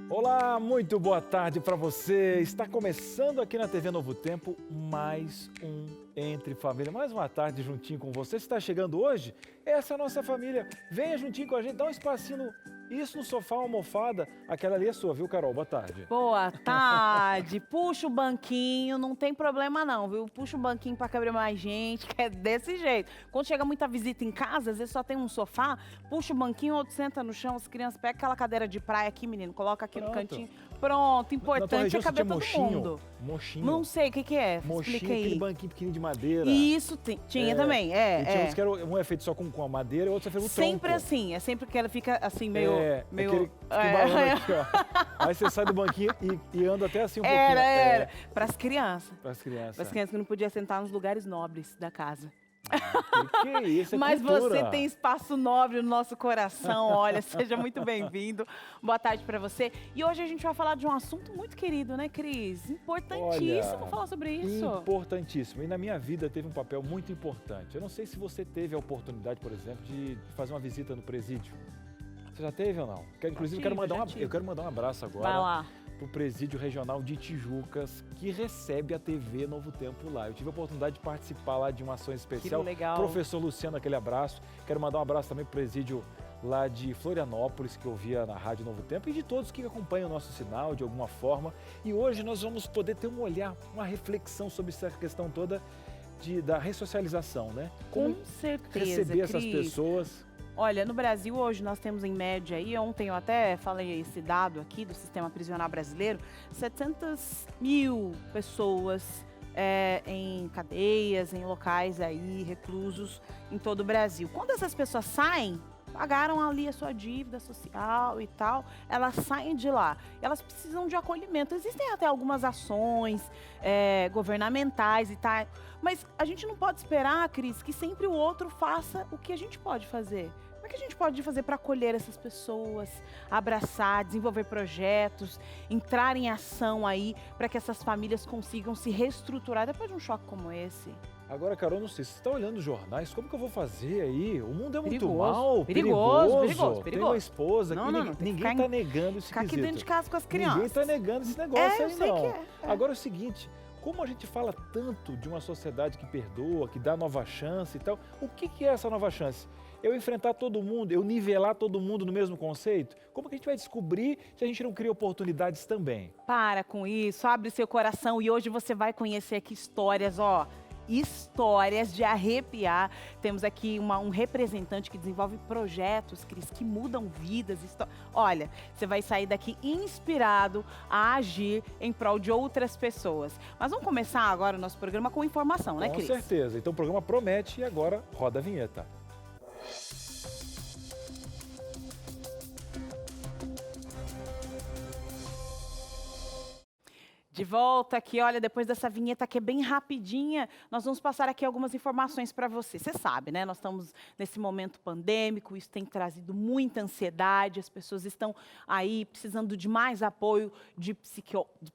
Olá, muito boa tarde para você. Está começando aqui na TV Novo Tempo mais um Entre Família. Mais uma tarde juntinho com você. Se está chegando hoje, essa é a nossa família. Venha juntinho com a gente, dá um espacinho. Isso no sofá, uma almofada. Aquela ali é sua, viu, Carol? Boa tarde. Boa tarde. Puxa o banquinho, não tem problema não, viu? Puxa o banquinho para caber mais gente, que é desse jeito. Quando chega muita visita em casa, às vezes só tem um sofá, puxa o banquinho, outro senta no chão, as crianças pegam aquela cadeira de praia aqui, menino, coloca aqui no cantinho. Pronto, importante é caber todo mundo. Mochinho. Não sei o que é. Mochinho, Explica aí. aquele banquinho pequenininho de madeira. Isso tinha também, E tinha uns que era, um é feito só com a madeira e outro é feito com tronco. Sempre assim, é sempre que ela fica assim, meio... Aquele balão aqui, ó. Aí você sai do banquinho e anda até assim um pouquinho. Era. Para as crianças. Para as crianças. Para as crianças que não podiam sentar nos lugares nobres da casa. Que é isso? É Mas cultura. você tem espaço nobre no nosso coração, olha, seja muito bem-vindo. Boa tarde para você. E hoje a gente vai falar de um assunto muito querido, né, Cris? Importantíssimo falar sobre isso. Importantíssimo. E na minha vida teve um papel muito importante. Eu não sei se você teve a oportunidade, por exemplo, de fazer uma visita no presídio. Você já teve ou não? Inclusive, eu quero mandar um abraço agora. Vai lá. Para o Presídio Regional de Tijucas, que recebe a TV Novo Tempo lá. Eu tive a oportunidade de participar lá de uma ação especial. Que legal. Professor Luciano, aquele abraço. Quero mandar um abraço também para o Presídio lá de Florianópolis, que eu via na Rádio Novo Tempo, e de todos que acompanham o nosso sinal de alguma forma. E hoje nós vamos poder ter um olhar, uma reflexão sobre essa questão toda da ressocialização, né? Com certeza, receber Cris. essas pessoas. Olha, no Brasil hoje nós temos em média aí, ontem eu até falei esse dado aqui do sistema prisional brasileiro, 700 mil pessoas em cadeias, em locais aí, reclusos em todo o Brasil. Quando essas pessoas saem, pagaram ali a sua dívida social e tal, elas saem de lá. Elas precisam de acolhimento. Existem até algumas ações governamentais e tal, mas a gente não pode esperar, Cris, que sempre o outro faça o que a gente pode fazer. O que a gente pode fazer para acolher essas pessoas, abraçar, desenvolver projetos, entrar em ação aí para que essas famílias consigam se reestruturar depois de um choque como esse? Agora, Carol, não sei, você está olhando os jornais, como que eu vou fazer aí? O mundo é muito Perigoso. mal, Perigoso. Tem uma esposa Não, aqui, não, ninguém está negando esse Ficar aqui quesito. dentro de casa com as crianças. Ninguém está negando esse negócio aí, eu sei não. que é. Agora é o seguinte, como a gente fala tanto de uma sociedade que perdoa, que dá nova chance e tal, o que é essa nova chance? Eu enfrentar todo mundo, eu nivelar todo mundo no mesmo conceito? Como que a gente vai descobrir se a gente não cria oportunidades também? Para com isso, abre seu coração e hoje você vai conhecer aqui histórias, ó. Histórias de arrepiar. Temos aqui um representante que desenvolve projetos, Cris, que mudam vidas. Olha, você vai sair daqui inspirado a agir em prol de outras pessoas. Mas vamos começar agora o nosso programa com informação, né, Cris? Com certeza. Então o programa promete e agora roda a vinheta. De volta aqui, olha, depois dessa vinheta que é bem rapidinha, nós vamos passar aqui algumas informações para você. Você sabe, né? Nós estamos nesse momento pandêmico, isso tem trazido muita ansiedade, as pessoas estão aí precisando de mais apoio de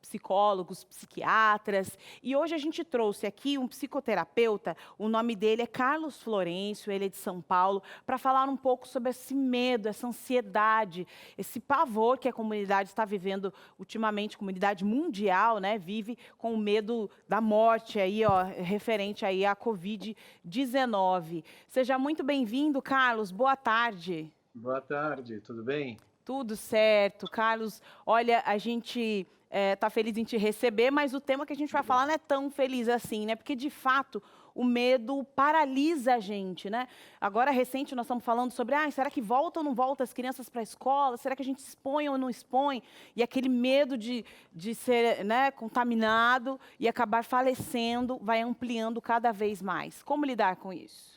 psicólogos, psiquiatras. E hoje a gente trouxe aqui um psicoterapeuta, o nome dele é Carlos Florencio, ele é de São Paulo, para falar um pouco sobre esse medo, essa ansiedade, esse pavor que a comunidade está vivendo ultimamente, comunidade mundial, né, vive com o medo da morte aí, ó, referente aí à Covid-19. Seja muito bem-vindo, Carlos. Boa tarde. Boa tarde, tudo bem? Tudo certo, Carlos. Olha, a gente tá feliz em te receber, mas o tema que a gente vai falar não é tão feliz assim, né? Porque de fato o medo paralisa a gente, né? Agora, recente, nós estamos falando sobre, será que volta ou não volta as crianças para a escola? Será que a gente expõe ou não expõe? E aquele medo de ser, né, contaminado e acabar falecendo vai ampliando cada vez mais. Como lidar com isso?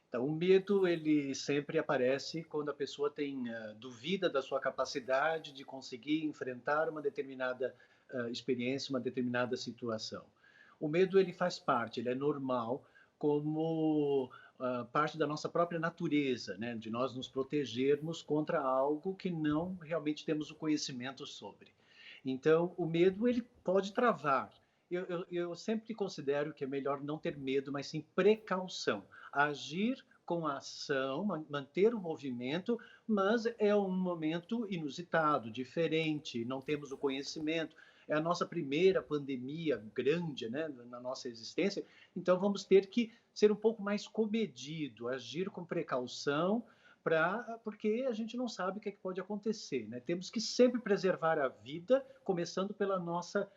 Então, o medo, ele sempre aparece quando a pessoa tem dúvida da sua capacidade de conseguir enfrentar uma determinada experiência, uma determinada situação. O medo, ele faz parte, ele é normal, como parte da nossa própria natureza, né? De nós nos protegermos contra algo que não realmente temos o conhecimento sobre. Então, o medo, ele pode travar. Eu sempre considero que é melhor não ter medo, mas sim precaução. Agir com a ação, manter o movimento, mas é um momento inusitado, diferente, não temos o conhecimento. É a nossa primeira pandemia grande, né, na nossa existência, então vamos ter que ser um pouco mais comedido, agir com precaução, porque a gente não sabe o que, é que pode acontecer. Né? Temos que sempre preservar a vida, começando pela nossa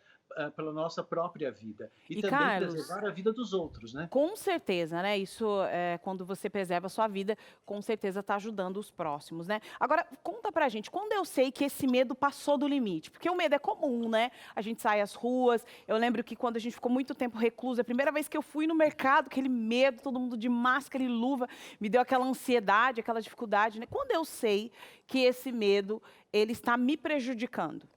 própria vida. E E também Carlos, preservar a vida dos outros. Né? com certeza, né? Isso, quando você preserva a sua vida, com certeza está ajudando os próximos, né? Agora, conta pra gente, quando eu sei que esse medo passou do limite? Porque o medo é comum, né? A gente sai às ruas, eu lembro que quando a gente ficou muito tempo recluso, a primeira vez que eu fui no mercado, aquele medo, todo mundo de máscara e luva, me deu aquela ansiedade, aquela dificuldade, né? Quando eu sei que esse medo, ele está me prejudicando?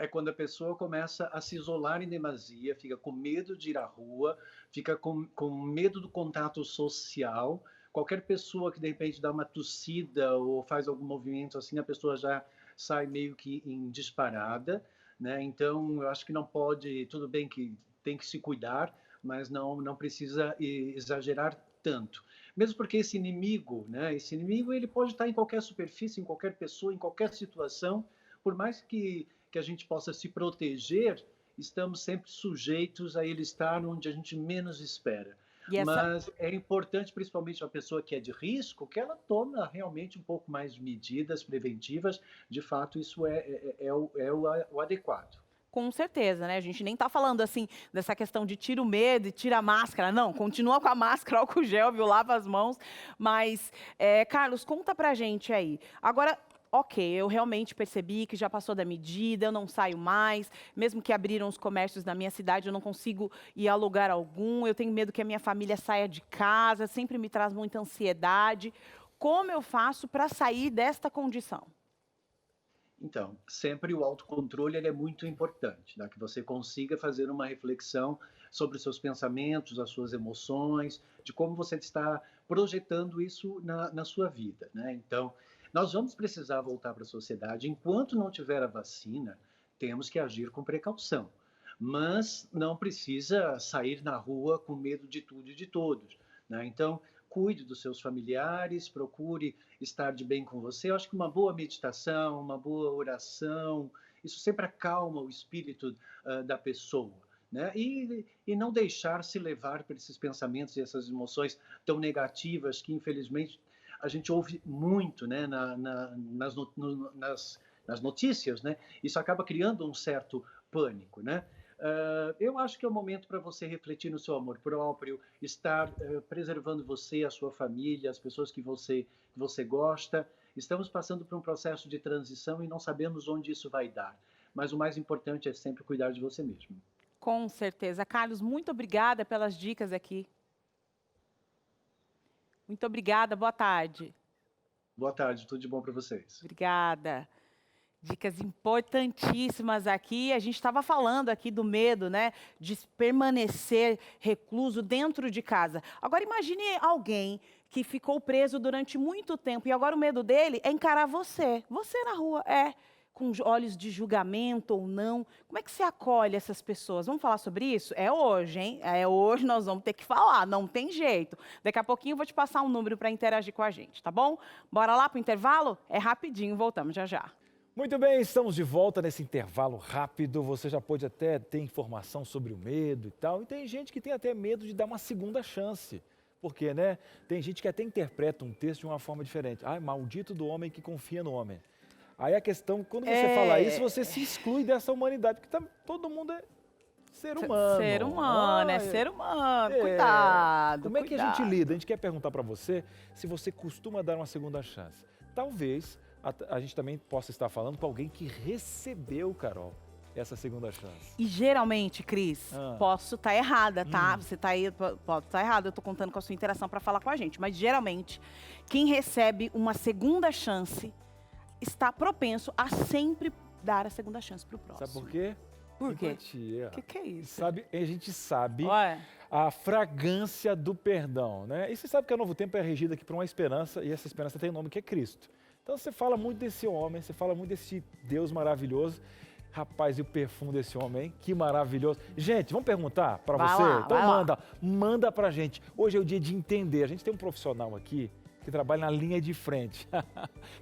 É quando a pessoa começa a se isolar em demasia, fica com medo de ir à rua, fica com medo do contato social. Qualquer pessoa que de repente dá uma tossida ou faz algum movimento assim, a pessoa já sai meio que em disparada, né? Então, eu acho que não pode, tudo bem que tem que se cuidar, mas não precisa exagerar tanto. Mesmo porque esse inimigo, né? Esse inimigo ele pode estar em qualquer superfície, em qualquer pessoa, em qualquer situação, por mais que a gente possa se proteger, estamos sempre sujeitos a ele estar onde a gente menos espera. E essa, Mas é importante, principalmente a pessoa que é de risco, que ela tome realmente um pouco mais de medidas preventivas. De fato, isso é o adequado. Com certeza, né? A gente nem tá falando assim dessa questão de tira o medo e tira a máscara, não. Continua com a máscara, álcool gel, viu? Lava as mãos. Mas, Carlos, conta pra gente aí. Agora, ok, eu realmente percebi que já passou da medida, eu não saio mais. Mesmo que abriram os comércios na minha cidade, eu não consigo ir a lugar algum. Eu tenho medo que a minha família saia de casa, sempre me traz muita ansiedade. Como eu faço para sair desta condição? Então, sempre o autocontrole ele é muito importante, né? Que você consiga fazer uma reflexão sobre os seus pensamentos, as suas emoções, de como você está projetando isso na sua vida. Né? Então, nós vamos precisar voltar para a sociedade. Enquanto não tiver a vacina, temos que agir com precaução. Mas não precisa sair na rua com medo de tudo e de todos. Né? Então, cuide dos seus familiares, procure estar de bem com você. Eu acho que uma boa meditação, uma boa oração, isso sempre acalma o espírito da pessoa. Né? E não deixar se levar por esses pensamentos e essas emoções tão negativas que, infelizmente, a gente ouve muito, né, nas notícias. Né? Isso acaba criando um certo pânico. Né? Eu acho que é o momento para você refletir no seu amor próprio, estar preservando você, a sua família, as pessoas que você gosta. Estamos passando por um processo de transição e não sabemos onde isso vai dar. Mas o mais importante é sempre cuidar de você mesmo. Com certeza. Carlos, muito obrigada pelas dicas aqui. Muito obrigada, boa tarde. Boa tarde, tudo de bom para vocês. Obrigada. Dicas importantíssimas aqui. A gente estava falando aqui do medo, né, de permanecer recluso dentro de casa. Agora imagine alguém que ficou preso durante muito tempo e agora o medo dele é encarar você. Você na rua, com olhos de julgamento ou não. Como é que você acolhe essas pessoas? Vamos falar sobre isso? É hoje, hein? É hoje, nós vamos ter que falar, não tem jeito. Daqui a pouquinho eu vou te passar um número para interagir com a gente, tá bom? Bora lá para o intervalo? É rapidinho, voltamos já já. Muito bem, estamos de volta nesse intervalo rápido. Você já pode até ter informação sobre o medo e tal. E tem gente que tem até medo de dar uma segunda chance. Porque, né? Tem gente que até interpreta um texto de uma forma diferente. Ai, maldito do homem que confia no homem. Aí a questão, quando você fala isso, você se exclui dessa humanidade, porque todo mundo é ser humano. Ser humano, é ser humano. Cuidado, Como é que a gente cuidado. lida? A gente quer perguntar para você se você costuma dar uma segunda chance. Talvez a gente também possa estar falando com alguém que recebeu, Carol, essa segunda chance. E geralmente, Cris, posso estar errada, tá? Você está aí, pode estar errada, eu estou contando com a sua interação para falar com a gente. Mas geralmente, quem recebe uma segunda chance está propenso a sempre dar a segunda chance para o próximo. Sabe por quê? Por quê? Empatia. O que é isso? A gente sabe Ué. a fragrância do perdão, né? E você sabe que a Novo Tempo é regido aqui por uma esperança, e essa esperança tem um nome que é Cristo. Então você fala muito desse homem, você fala muito desse Deus maravilhoso, Rapaz, e o perfume desse homem, hein? Que maravilhoso. Gente, vamos perguntar para Vai você? lá, Então vai lá. manda pra gente. Hoje é o dia de entender. A gente tem um profissional aqui que trabalha na linha de frente.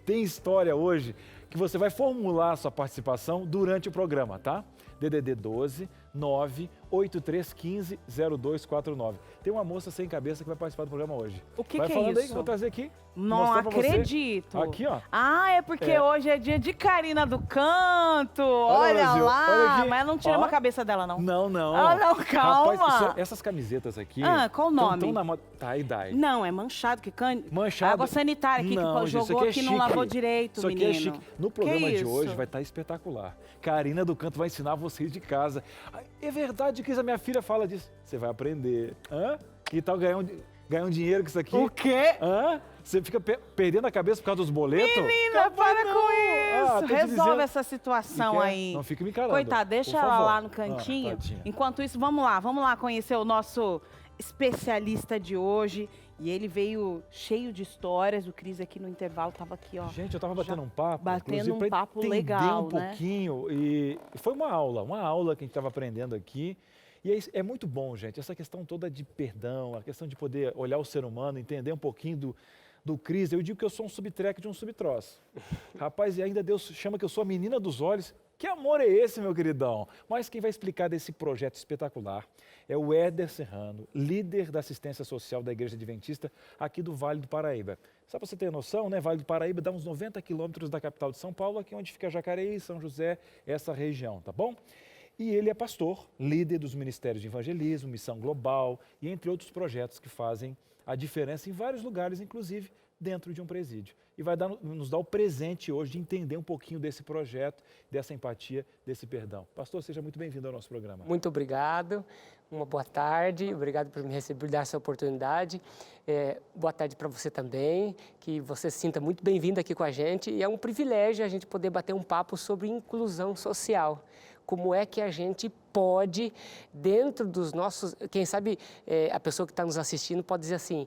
Tem história hoje que você vai formular a sua participação durante o programa, tá? DDD 12 98315 0249. Tem uma moça sem cabeça que vai participar do programa hoje. O que vai que é falando aí, isso? vou trazer aqui. Não mostrar pra você. acredito. Aqui, ó. Ah, é porque É. hoje é dia de Karina do Canto. Olha, Olha Brasil, lá. olha aqui. Mas não tira Ó. uma cabeça dela, não. Não, não. Ah, não, calma. Rapaz, essas camisetas aqui... Qual o nome? Tão na moda. Tie-dye. Não, é manchado. Manchado. Água sanitária aqui Não, que gente, isso jogou aqui é aqui, não chique. lavou direito, Isso aqui menino. é chique. No programa de isso? hoje vai estar espetacular. Karina do Canto vai ensinar vocês de casa. É verdade, Cris, a minha filha fala disso. Você vai aprender. Hã? Que tal ganhar um dinheiro com isso aqui? O quê? Hã? Você fica perdendo a cabeça por causa dos boletos? Menina, para com isso. tô te Resolve dizendo. essa situação E quer? aí. Não fique me encarando. Coitada, por deixa ela favor. lá no cantinho. Tadinha. Enquanto isso, vamos lá conhecer o nosso especialista de hoje. E ele veio cheio de histórias. O Cris aqui no intervalo estava aqui, ó. Gente, eu tava batendo um papo. batendo inclusive, um pra papo entender legal, um né? pouquinho. E foi uma aula que a gente estava aprendendo aqui. E é muito bom, gente, essa questão toda de perdão, a questão de poder olhar o ser humano, entender um pouquinho do Cris. Eu digo que eu sou um subtrack de um subtroço. Rapaz, e ainda Deus chama que eu sou a menina dos olhos. Que amor é esse, meu queridão? Mas quem vai explicar desse projeto espetacular é o Éder Serrano, líder da assistência social da Igreja Adventista aqui do Vale do Paraíba. Só para você ter noção, né? Vale do Paraíba dá uns 90 quilômetros da capital de São Paulo, aqui onde fica Jacareí, São José, essa região, tá bom? E ele é pastor, líder dos ministérios de evangelismo, missão global e entre outros projetos que fazem a diferença em vários lugares, inclusive dentro de um presídio. E vai nos dar o presente hoje de entender um pouquinho desse projeto, dessa empatia, desse perdão. Pastor, seja muito bem-vindo ao nosso programa. Muito obrigado, uma boa tarde, obrigado por me receber, dar essa oportunidade. Boa tarde para você também, que você se sinta muito bem-vindo aqui com a gente. E é um privilégio a gente poder bater um papo sobre inclusão social. Como é que a gente pode, dentro dos nossos... Quem sabe a pessoa que está nos assistindo pode dizer assim,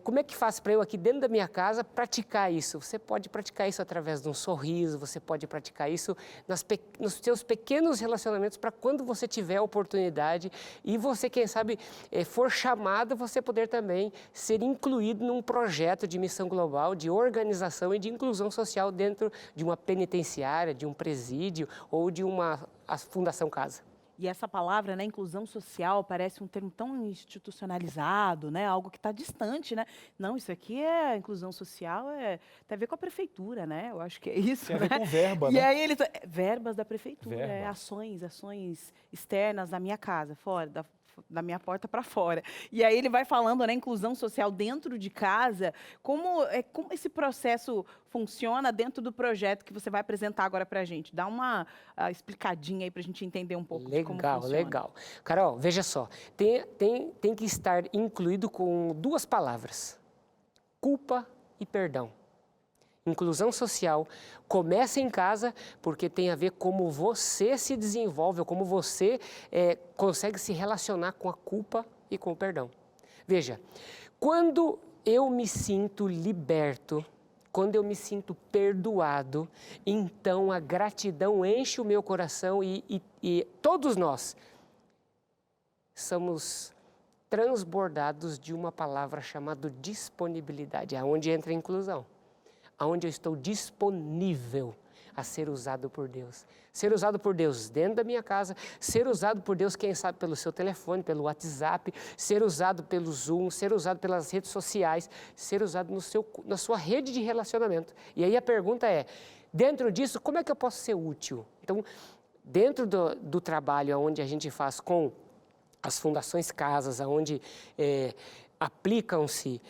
como é que faz para eu aqui dentro da minha casa praticar isso? Você pode praticar isso através de um sorriso, você pode praticar isso nos seus pequenos relacionamentos para quando você tiver a oportunidade e você, quem sabe, for chamado, você poder também ser incluído num projeto de missão global, de organização e de inclusão social dentro de uma penitenciária, de um presídio ou de a Fundação Casa. E essa palavra, né, inclusão social, parece um termo tão institucionalizado, né, algo que está distante, né? Não, isso aqui é inclusão social, tem a ver com a prefeitura, né? Eu acho que é isso, Tem a né? ver com verba, E né? aí ele verbas da prefeitura, Verba. ações externas da minha casa, fora da minha porta para fora. E aí ele vai falando, né, inclusão social dentro de casa, como esse processo funciona dentro do projeto que você vai apresentar agora para a gente. Dá uma explicadinha aí para a gente entender um pouco de como funciona. Legal. Carol, veja só, tem que estar incluído com duas palavras, culpa e perdão. Inclusão social começa em casa porque tem a ver como você se desenvolve, ou como você consegue se relacionar com a culpa e com o perdão. Veja, quando eu me sinto liberto, quando eu me sinto perdoado, então a gratidão enche o meu coração e todos nós somos transbordados de uma palavra chamada disponibilidade, aonde entra a inclusão. Onde eu estou disponível a ser usado por Deus. Ser usado por Deus dentro da minha casa, ser usado por Deus, quem sabe, pelo seu telefone, pelo WhatsApp, ser usado pelo Zoom, ser usado pelas redes sociais, ser usado na sua rede de relacionamento. E aí a pergunta é, dentro disso, como é que eu posso ser útil? Então, dentro do trabalho onde a gente faz com as fundações casas, onde aplicam-se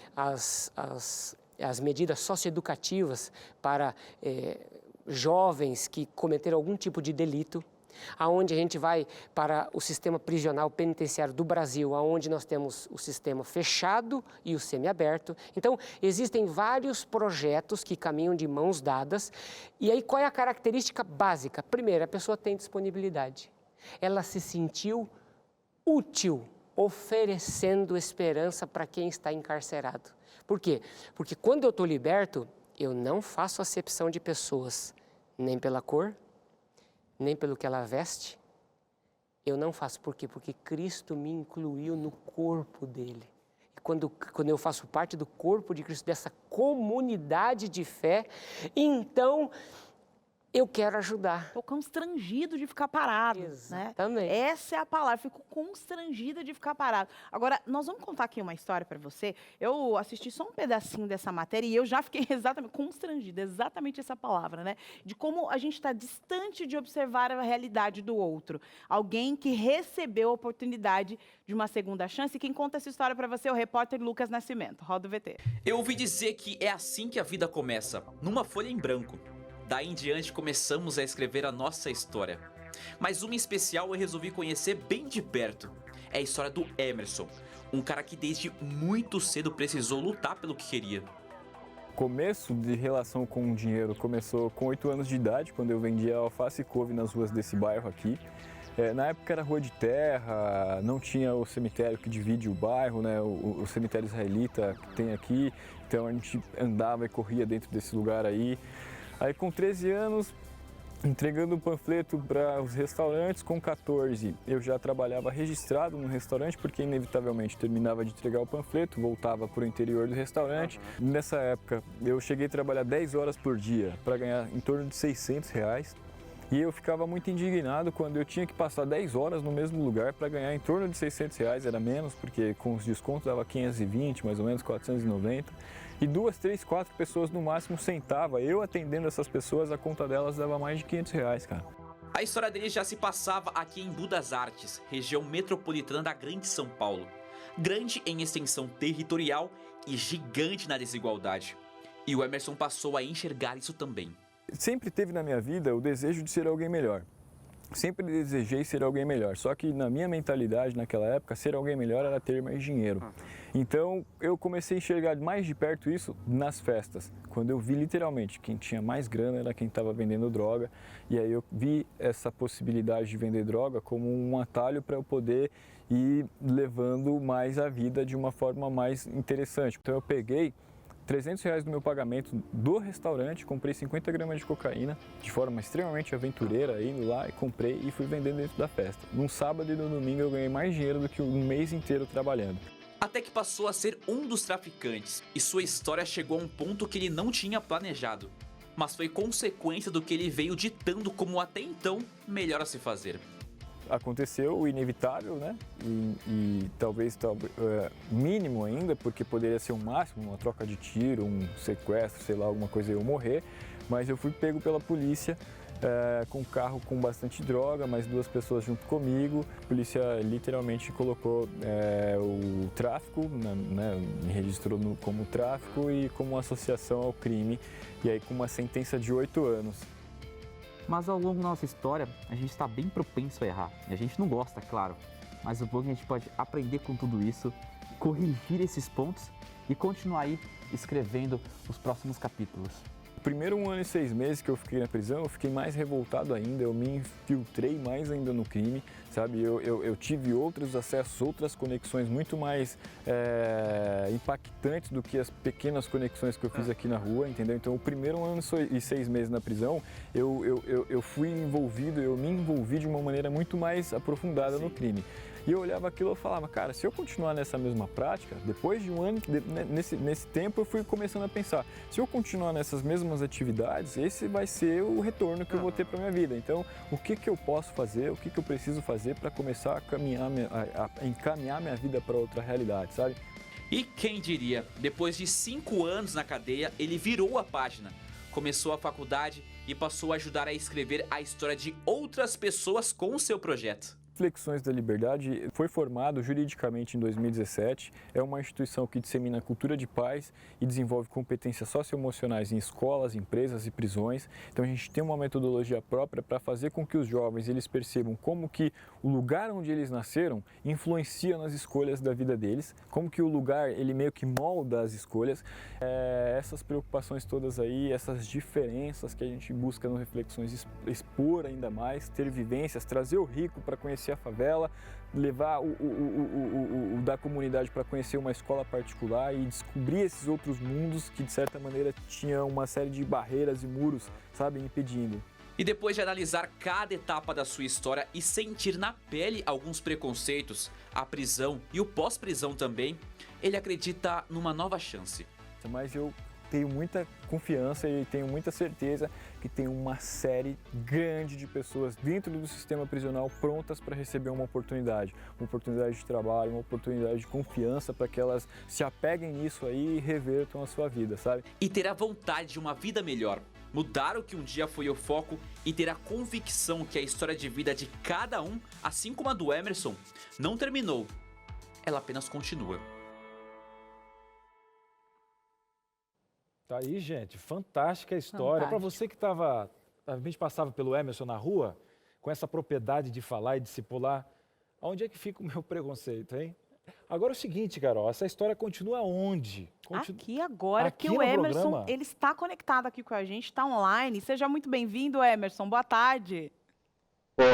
as medidas socioeducativas para jovens que cometeram algum tipo de delito, aonde a gente vai para o sistema prisional penitenciário do Brasil, aonde nós temos o sistema fechado e o semiaberto. Então, existem vários projetos que caminham de mãos dadas. E aí, qual é a característica básica? Primeiro, a pessoa tem disponibilidade. Ela se sentiu útil, oferecendo esperança para quem está encarcerado. Por quê? Porque quando eu estou liberto, eu não faço acepção de pessoas, nem pela cor, nem pelo que ela veste. Eu não faço por quê? Porque Cristo me incluiu no corpo dele. E quando eu faço parte do corpo de Cristo, dessa comunidade de fé, então eu quero ajudar. Estou constrangido de ficar parado. Exatamente. Né? Essa é a palavra, fico constrangida de ficar parado. Agora, nós vamos contar aqui uma história para você. Eu assisti só um pedacinho dessa matéria e eu já fiquei exatamente constrangida, exatamente essa palavra, né? De como a gente está distante de observar a realidade do outro. Alguém que recebeu a oportunidade de uma segunda chance. E quem conta essa história para você é o repórter Lucas Nascimento. Roda o VT. Eu ouvi dizer que é assim que a vida começa, numa folha em branco. Daí em diante começamos a escrever a nossa história. Mas uma em especial eu resolvi conhecer bem de perto. É a história do Emerson, um cara que desde muito cedo precisou lutar pelo que queria. O começo de relação com o dinheiro começou com 8 anos de idade, quando eu vendia alface e couve nas ruas desse bairro aqui. Na época era rua de terra, não tinha o cemitério que divide o bairro, né, o cemitério israelita que tem aqui, então a gente andava e corria dentro desse lugar aí. Aí com 13 anos, entregando um panfleto para os restaurantes, com 14 eu já trabalhava registrado no restaurante, porque inevitavelmente terminava de entregar o panfleto, voltava para o interior do restaurante. Nessa época eu cheguei a trabalhar 10 horas por dia para ganhar em torno de R$600. E eu ficava muito indignado quando eu tinha que passar 10 horas no mesmo lugar para ganhar em torno de R$600, era menos, porque com os descontos dava 520, mais ou menos 490. E 2, 3, 4 pessoas no máximo sentava. Eu atendendo essas pessoas, a conta delas dava mais de R$500, cara. A história dele já se passava aqui em Budas Artes, região metropolitana da Grande São Paulo. Grande em extensão territorial e gigante na desigualdade. E o Emerson passou a enxergar isso também. Sempre teve na minha vida o desejo de ser alguém melhor. Sempre desejei ser alguém melhor, só que na minha mentalidade naquela época, ser alguém melhor era ter mais dinheiro. Então eu comecei a enxergar mais de perto isso nas festas, quando eu vi literalmente quem tinha mais grana era quem estava vendendo droga, e aí eu vi essa possibilidade de vender droga como um atalho para eu poder ir levando mais a vida de uma forma mais interessante. Então eu peguei R$300 do meu pagamento do restaurante, comprei 50 gramas de cocaína, de forma extremamente aventureira, indo lá e comprei e fui vendendo dentro da festa. Num sábado e no domingo eu ganhei mais dinheiro do que um mês inteiro trabalhando. Até que passou a ser um dos traficantes, e sua história chegou a um ponto que ele não tinha planejado. Mas foi consequência do que ele veio ditando como até então melhor a se fazer. Aconteceu o inevitável, né? E talvez mínimo ainda, porque poderia ser o máximo, uma troca de tiro, um sequestro, sei lá, alguma coisa, eu morrer. Mas eu fui pego pela polícia com um carro com bastante droga, mais 2 pessoas junto comigo. A polícia literalmente colocou o tráfico, né? Me registrou como tráfico e como associação ao crime, e aí com uma sentença de 8 anos. Mas ao longo da nossa história, a gente está bem propenso a errar. E a gente não gosta, claro. Mas o bom é que a gente pode aprender com tudo isso, corrigir esses pontos e continuar aí escrevendo os próximos capítulos. O primeiro 1 ano e 6 meses que eu fiquei na prisão, eu fiquei mais revoltado ainda, eu me infiltrei mais ainda no crime, sabe? Eu tive outros acessos, outras conexões muito mais impactantes do que as pequenas conexões que eu fiz aqui na rua, entendeu? Então, o primeiro 1 ano e 6 meses na prisão, eu fui envolvido, eu me envolvi de uma maneira muito mais aprofundada no crime. E eu olhava aquilo e falava, cara, se eu continuar nessa mesma prática, depois de 1 ano, nesse tempo eu fui começando a pensar, se eu continuar nessas mesmas atividades, esse vai ser o retorno que eu vou ter para minha vida. Então, o que eu posso fazer, o que eu preciso fazer para começar a encaminhar minha vida para outra realidade, sabe? E quem diria, depois de 5 anos na cadeia, ele virou a página. Começou a faculdade e passou a ajudar a escrever a história de outras pessoas com o seu projeto. Flexões da Liberdade foi formado juridicamente em 2017, é uma instituição que dissemina a cultura de paz e desenvolve competências socioemocionais em escolas, empresas e prisões. Então a gente tem uma metodologia própria para fazer com que os jovens eles percebam como que o lugar onde eles nasceram influencia nas escolhas da vida deles, como que o lugar ele meio que molda as escolhas. Essas preocupações todas aí, essas diferenças que a gente busca no Reflexões expor ainda mais, ter vivências, trazer o rico para conhecer a favela, levar o da comunidade para conhecer uma escola particular e descobrir esses outros mundos que de certa maneira tinham uma série de barreiras e muros, sabe, impedindo. E depois de analisar cada etapa da sua história e sentir na pele alguns preconceitos, a prisão e o pós-prisão também, ele acredita numa nova chance. Mas eu tenho muita confiança e tenho muita certeza que tem uma série grande de pessoas dentro do sistema prisional prontas para receber uma oportunidade de trabalho, uma oportunidade de confiança para que elas se apeguem nisso aí e revertam a sua vida, sabe? E ter a vontade de uma vida melhor, mudar o que um dia foi o foco e ter a convicção que a história de vida de cada um, assim como a do Emerson, não terminou, ela apenas continua. Tá aí, gente, fantástica a história. Para você que a gente passava pelo Emerson na rua, com essa propriedade de falar e discipular, aonde é que fica o meu preconceito, hein? Agora é o seguinte, Carol, essa história continua onde? Aqui agora, Aqui que o no Emerson, programa? ele está conectado aqui com a gente, está online. Seja muito bem-vindo, Emerson. Boa tarde.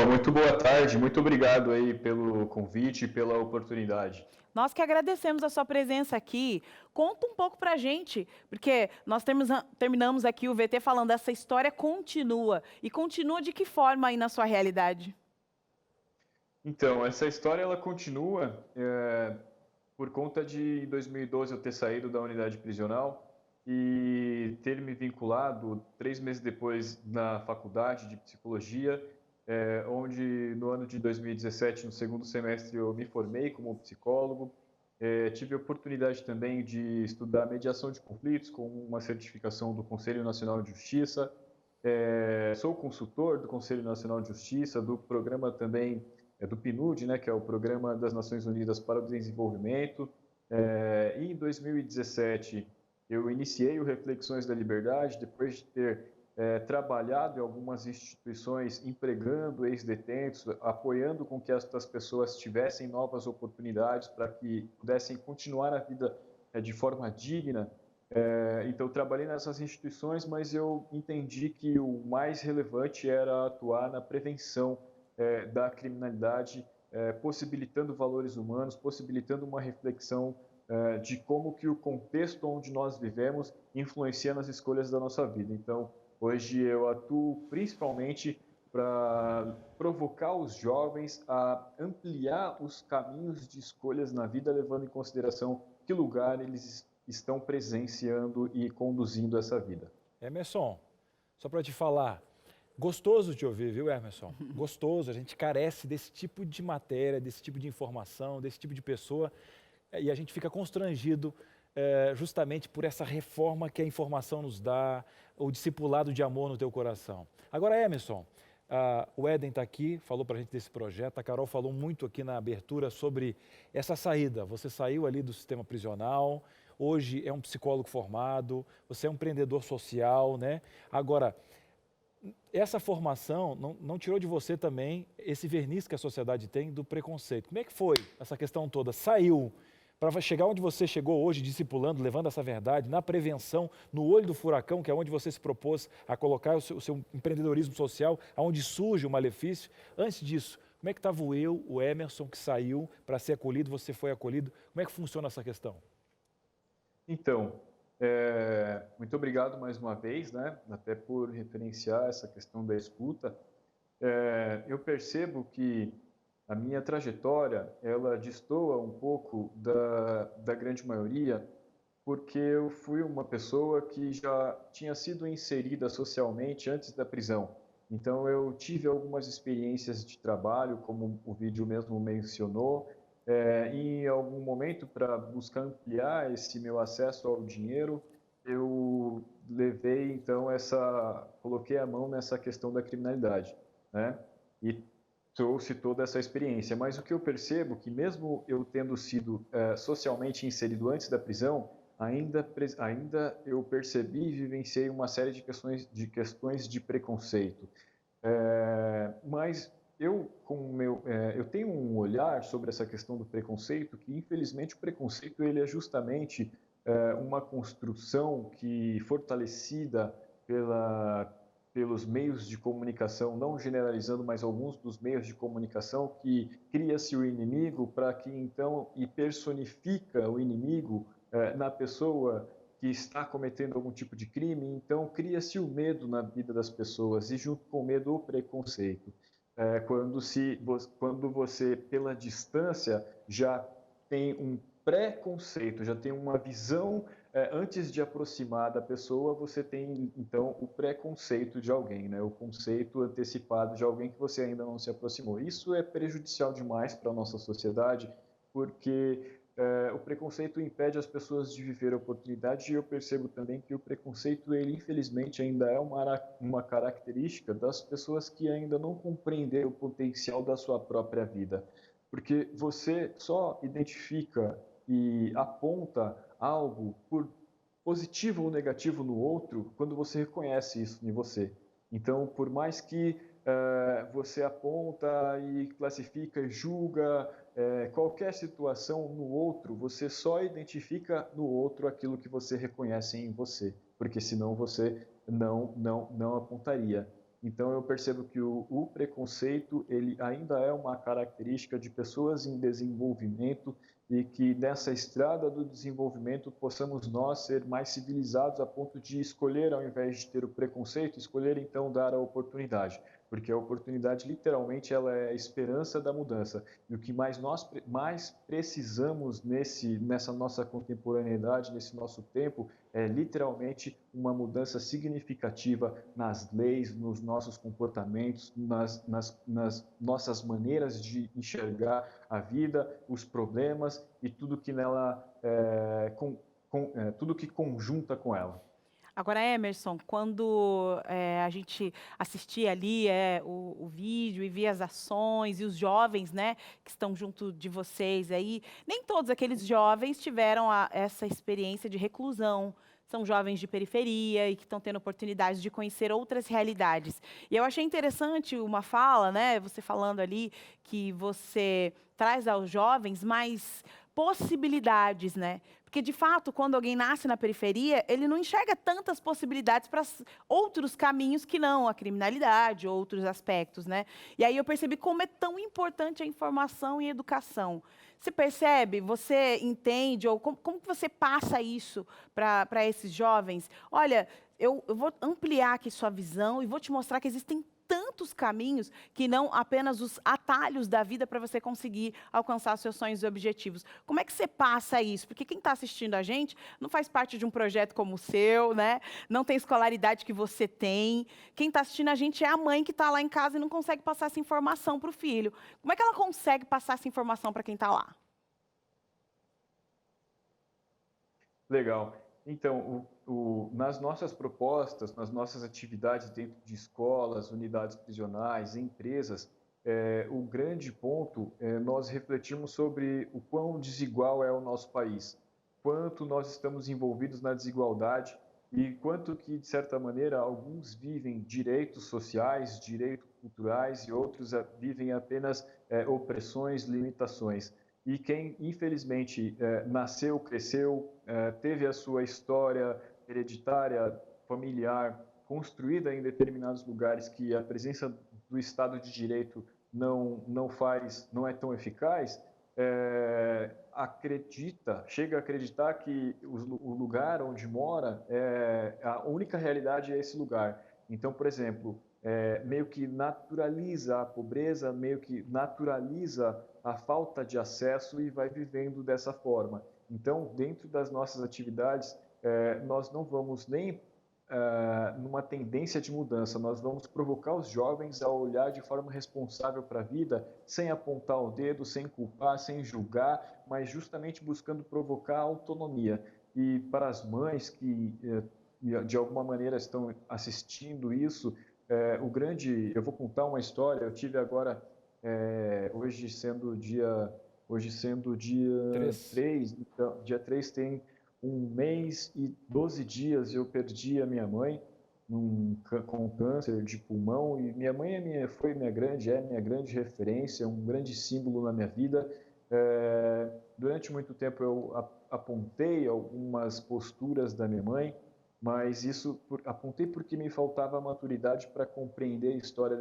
Muito boa tarde, muito obrigado aí pelo convite e pela oportunidade. Nós que agradecemos a sua presença aqui. Conta um pouco pra gente, porque nós terminamos aqui o VT falando essa história continua. E continua de que forma aí na sua realidade? Então, essa história ela continua por conta de em 2012 eu ter saído da unidade prisional e ter me vinculado 3 meses depois na faculdade de psicologia, onde no ano de 2017, no segundo semestre, eu me formei como psicólogo. Tive a oportunidade também de estudar mediação de conflitos com uma certificação do Conselho Nacional de Justiça. Sou consultor do Conselho Nacional de Justiça, do programa também do PNUD, né, que é o Programa das Nações Unidas para o Desenvolvimento. E em 2017, eu iniciei o Reflexões da Liberdade, depois de ter trabalhado em algumas instituições, empregando ex-detentos, apoiando com que estas pessoas tivessem novas oportunidades para que pudessem continuar a vida de forma digna. Então, trabalhei nessas instituições, mas eu entendi que o mais relevante era atuar na prevenção da criminalidade, possibilitando valores humanos, possibilitando uma reflexão de como que o contexto onde nós vivemos influencia nas escolhas da nossa vida. Então, hoje eu atuo principalmente para provocar os jovens a ampliar os caminhos de escolhas na vida, levando em consideração que lugar eles estão presenciando e conduzindo essa vida. Emerson, só para te falar, gostoso de ouvir, viu, Emerson? Gostoso, a gente carece desse tipo de matéria, desse tipo de informação, desse tipo de pessoa, e a gente fica constrangido justamente por essa reforma que a informação nos dá, o discipulado de amor no teu coração. Agora, Emerson, o Éden está aqui, falou para a gente desse projeto, a Carol falou muito aqui na abertura sobre essa saída. Você saiu ali do sistema prisional, hoje é um psicólogo formado, você é um empreendedor social, né? Agora, essa formação não tirou de você também esse verniz que a sociedade tem do preconceito. Como é que foi essa questão toda? Saiu para chegar onde você chegou hoje, discipulando, levando essa verdade, na prevenção, no olho do furacão, que é onde você se propôs a colocar o seu empreendedorismo social, aonde surge o malefício. Antes disso, como é que estava o Emerson, que saiu para ser acolhido, você foi acolhido? Como é que funciona essa questão? Então, muito obrigado mais uma vez, né, até por referenciar essa questão da escuta. Eu percebo que a minha trajetória, ela destoa um pouco da grande maioria, porque eu fui uma pessoa que já tinha sido inserida socialmente antes da prisão. Então, eu tive algumas experiências de trabalho, como o vídeo mesmo mencionou, e em algum momento, para buscar ampliar esse meu acesso ao dinheiro, eu levei, então, coloquei a mão nessa questão da criminalidade, né? E trouxe toda essa experiência. Mas o que eu percebo é que mesmo eu tendo sido socialmente inserido antes da prisão, ainda eu percebi e vivenciei uma série de questões de preconceito. Mas eu tenho um olhar sobre essa questão do preconceito que, infelizmente, o preconceito ele é justamente uma construção que fortalecida pelos meios de comunicação, não generalizando, mas alguns dos meios de comunicação, que cria-se o inimigo para que então personifica o inimigo na pessoa que está cometendo algum tipo de crime, então cria-se o medo na vida das pessoas e junto com o medo o preconceito. Quando você, pela distância, já tem um preconceito, já tem uma visão, antes de aproximar da pessoa, você tem, então, o preconceito de alguém, né? O conceito antecipado de alguém que você ainda não se aproximou. Isso é prejudicial demais para a nossa sociedade, porque o preconceito impede as pessoas de viver a oportunidade e eu percebo também que o preconceito, ele infelizmente ainda é uma característica das pessoas que ainda não compreenderam o potencial da sua própria vida. Porque você só identifica e aponta algo por positivo ou negativo no outro quando você reconhece isso em você. Então, por mais que você aponta e classifica e julga qualquer situação no outro, você só identifica no outro aquilo que você reconhece em você, porque senão você não apontaria. Então eu percebo que o preconceito ele ainda é uma característica de pessoas em desenvolvimento e que nessa estrada do desenvolvimento possamos nós ser mais civilizados a ponto de escolher, ao invés de ter o preconceito, escolher então dar a oportunidade, porque a oportunidade literalmente ela é a esperança da mudança. E o que nós precisamos nessa nossa contemporaneidade, nesse nosso tempo, é literalmente uma mudança significativa nas leis, nos nossos comportamentos, nas nossas maneiras de enxergar a vida, os problemas e tudo que nela tudo que conjunta com ela. Agora, Emerson, quando a gente assistia ali o vídeo e via as ações e os jovens, né, que estão junto de vocês aí, nem todos aqueles jovens tiveram essa experiência de reclusão. São jovens de periferia e que estão tendo oportunidade de conhecer outras realidades. E eu achei interessante uma fala, né, você falando ali que você traz aos jovens mais possibilidades, né? Porque, de fato, quando alguém nasce na periferia, ele não enxerga tantas possibilidades para outros caminhos que não a criminalidade, outros aspectos, né? E aí eu percebi como é tão importante a informação e a educação. Você percebe, você entende, ou como que você passa isso para esses jovens? Olha, eu vou ampliar aqui sua visão e vou te mostrar que existem tantos caminhos que não apenas os atalhos da vida para você conseguir alcançar seus sonhos e objetivos. Como é que você passa isso? Porque quem está assistindo a gente não faz parte de um projeto como o seu, né? Não tem escolaridade que você tem. Quem está assistindo a gente é a mãe que está lá em casa e não consegue passar essa informação para o filho. Como é que ela consegue passar essa informação para quem está lá? Legal. Então, nas nossas propostas, nas nossas atividades dentro de escolas, unidades prisionais, empresas, o grande ponto é nós refletirmos sobre o quão desigual é o nosso país, quanto nós estamos envolvidos na desigualdade e quanto que, de certa maneira, alguns vivem direitos sociais, direitos culturais e outros vivem apenas opressões, limitações. E quem, infelizmente, nasceu, cresceu, teve a sua história hereditária, familiar, construída em determinados lugares que a presença do Estado de Direito não é tão eficaz, chega a acreditar que o lugar onde mora, a única realidade é esse lugar. Então, por exemplo, meio que naturaliza a pobreza, meio que naturaliza a falta de acesso e vai vivendo dessa forma. Então, dentro das nossas atividades, nós não vamos nem numa tendência de mudança, nós vamos provocar os jovens a olhar de forma responsável para a vida, sem apontar o dedo, sem culpar, sem julgar, mas justamente buscando provocar autonomia. E para as mães que, de alguma maneira, estão assistindo isso, eu vou contar uma história, eu tive agora, hoje sendo dia 3, então, dia 3 tem 1 mês e 12 dias eu perdi a minha mãe com câncer de pulmão e minha mãe é minha grande referência, um grande símbolo na minha vida. Durante muito tempo eu apontei algumas posturas da minha mãe, mas apontei porque me faltava maturidade para compreender a história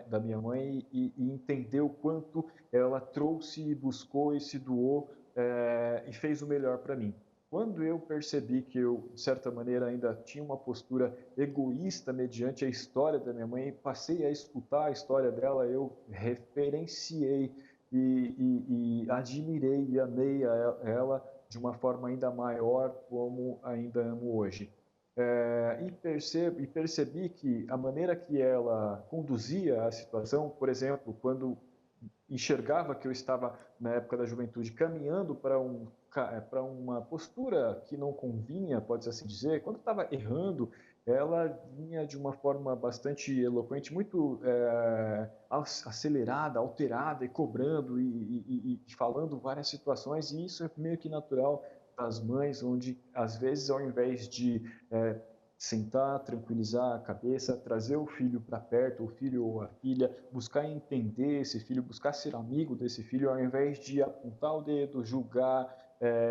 da minha mãe e entender o quanto ela trouxe, buscou e se doou e fez o melhor para mim. quando eu percebi que eu, de certa maneira, ainda tinha uma postura egoísta mediante a história da minha mãe, passei a escutar a história dela, eu referenciei e admirei e amei ela de uma forma ainda maior, como ainda amo hoje. E percebi que a maneira que ela conduzia a situação, por exemplo, quando enxergava que eu estava, na época da juventude, caminhando para uma postura que não convinha, pode-se assim dizer, quando estava errando, ela vinha de uma forma bastante eloquente, muito acelerada, alterada e cobrando e falando várias situações, e isso é meio que natural das mães, onde às vezes ao invés de sentar, tranquilizar a cabeça, trazer o filho para perto, o filho ou a filha, buscar entender esse filho, buscar ser amigo desse filho, ao invés de apontar o dedo, julgar,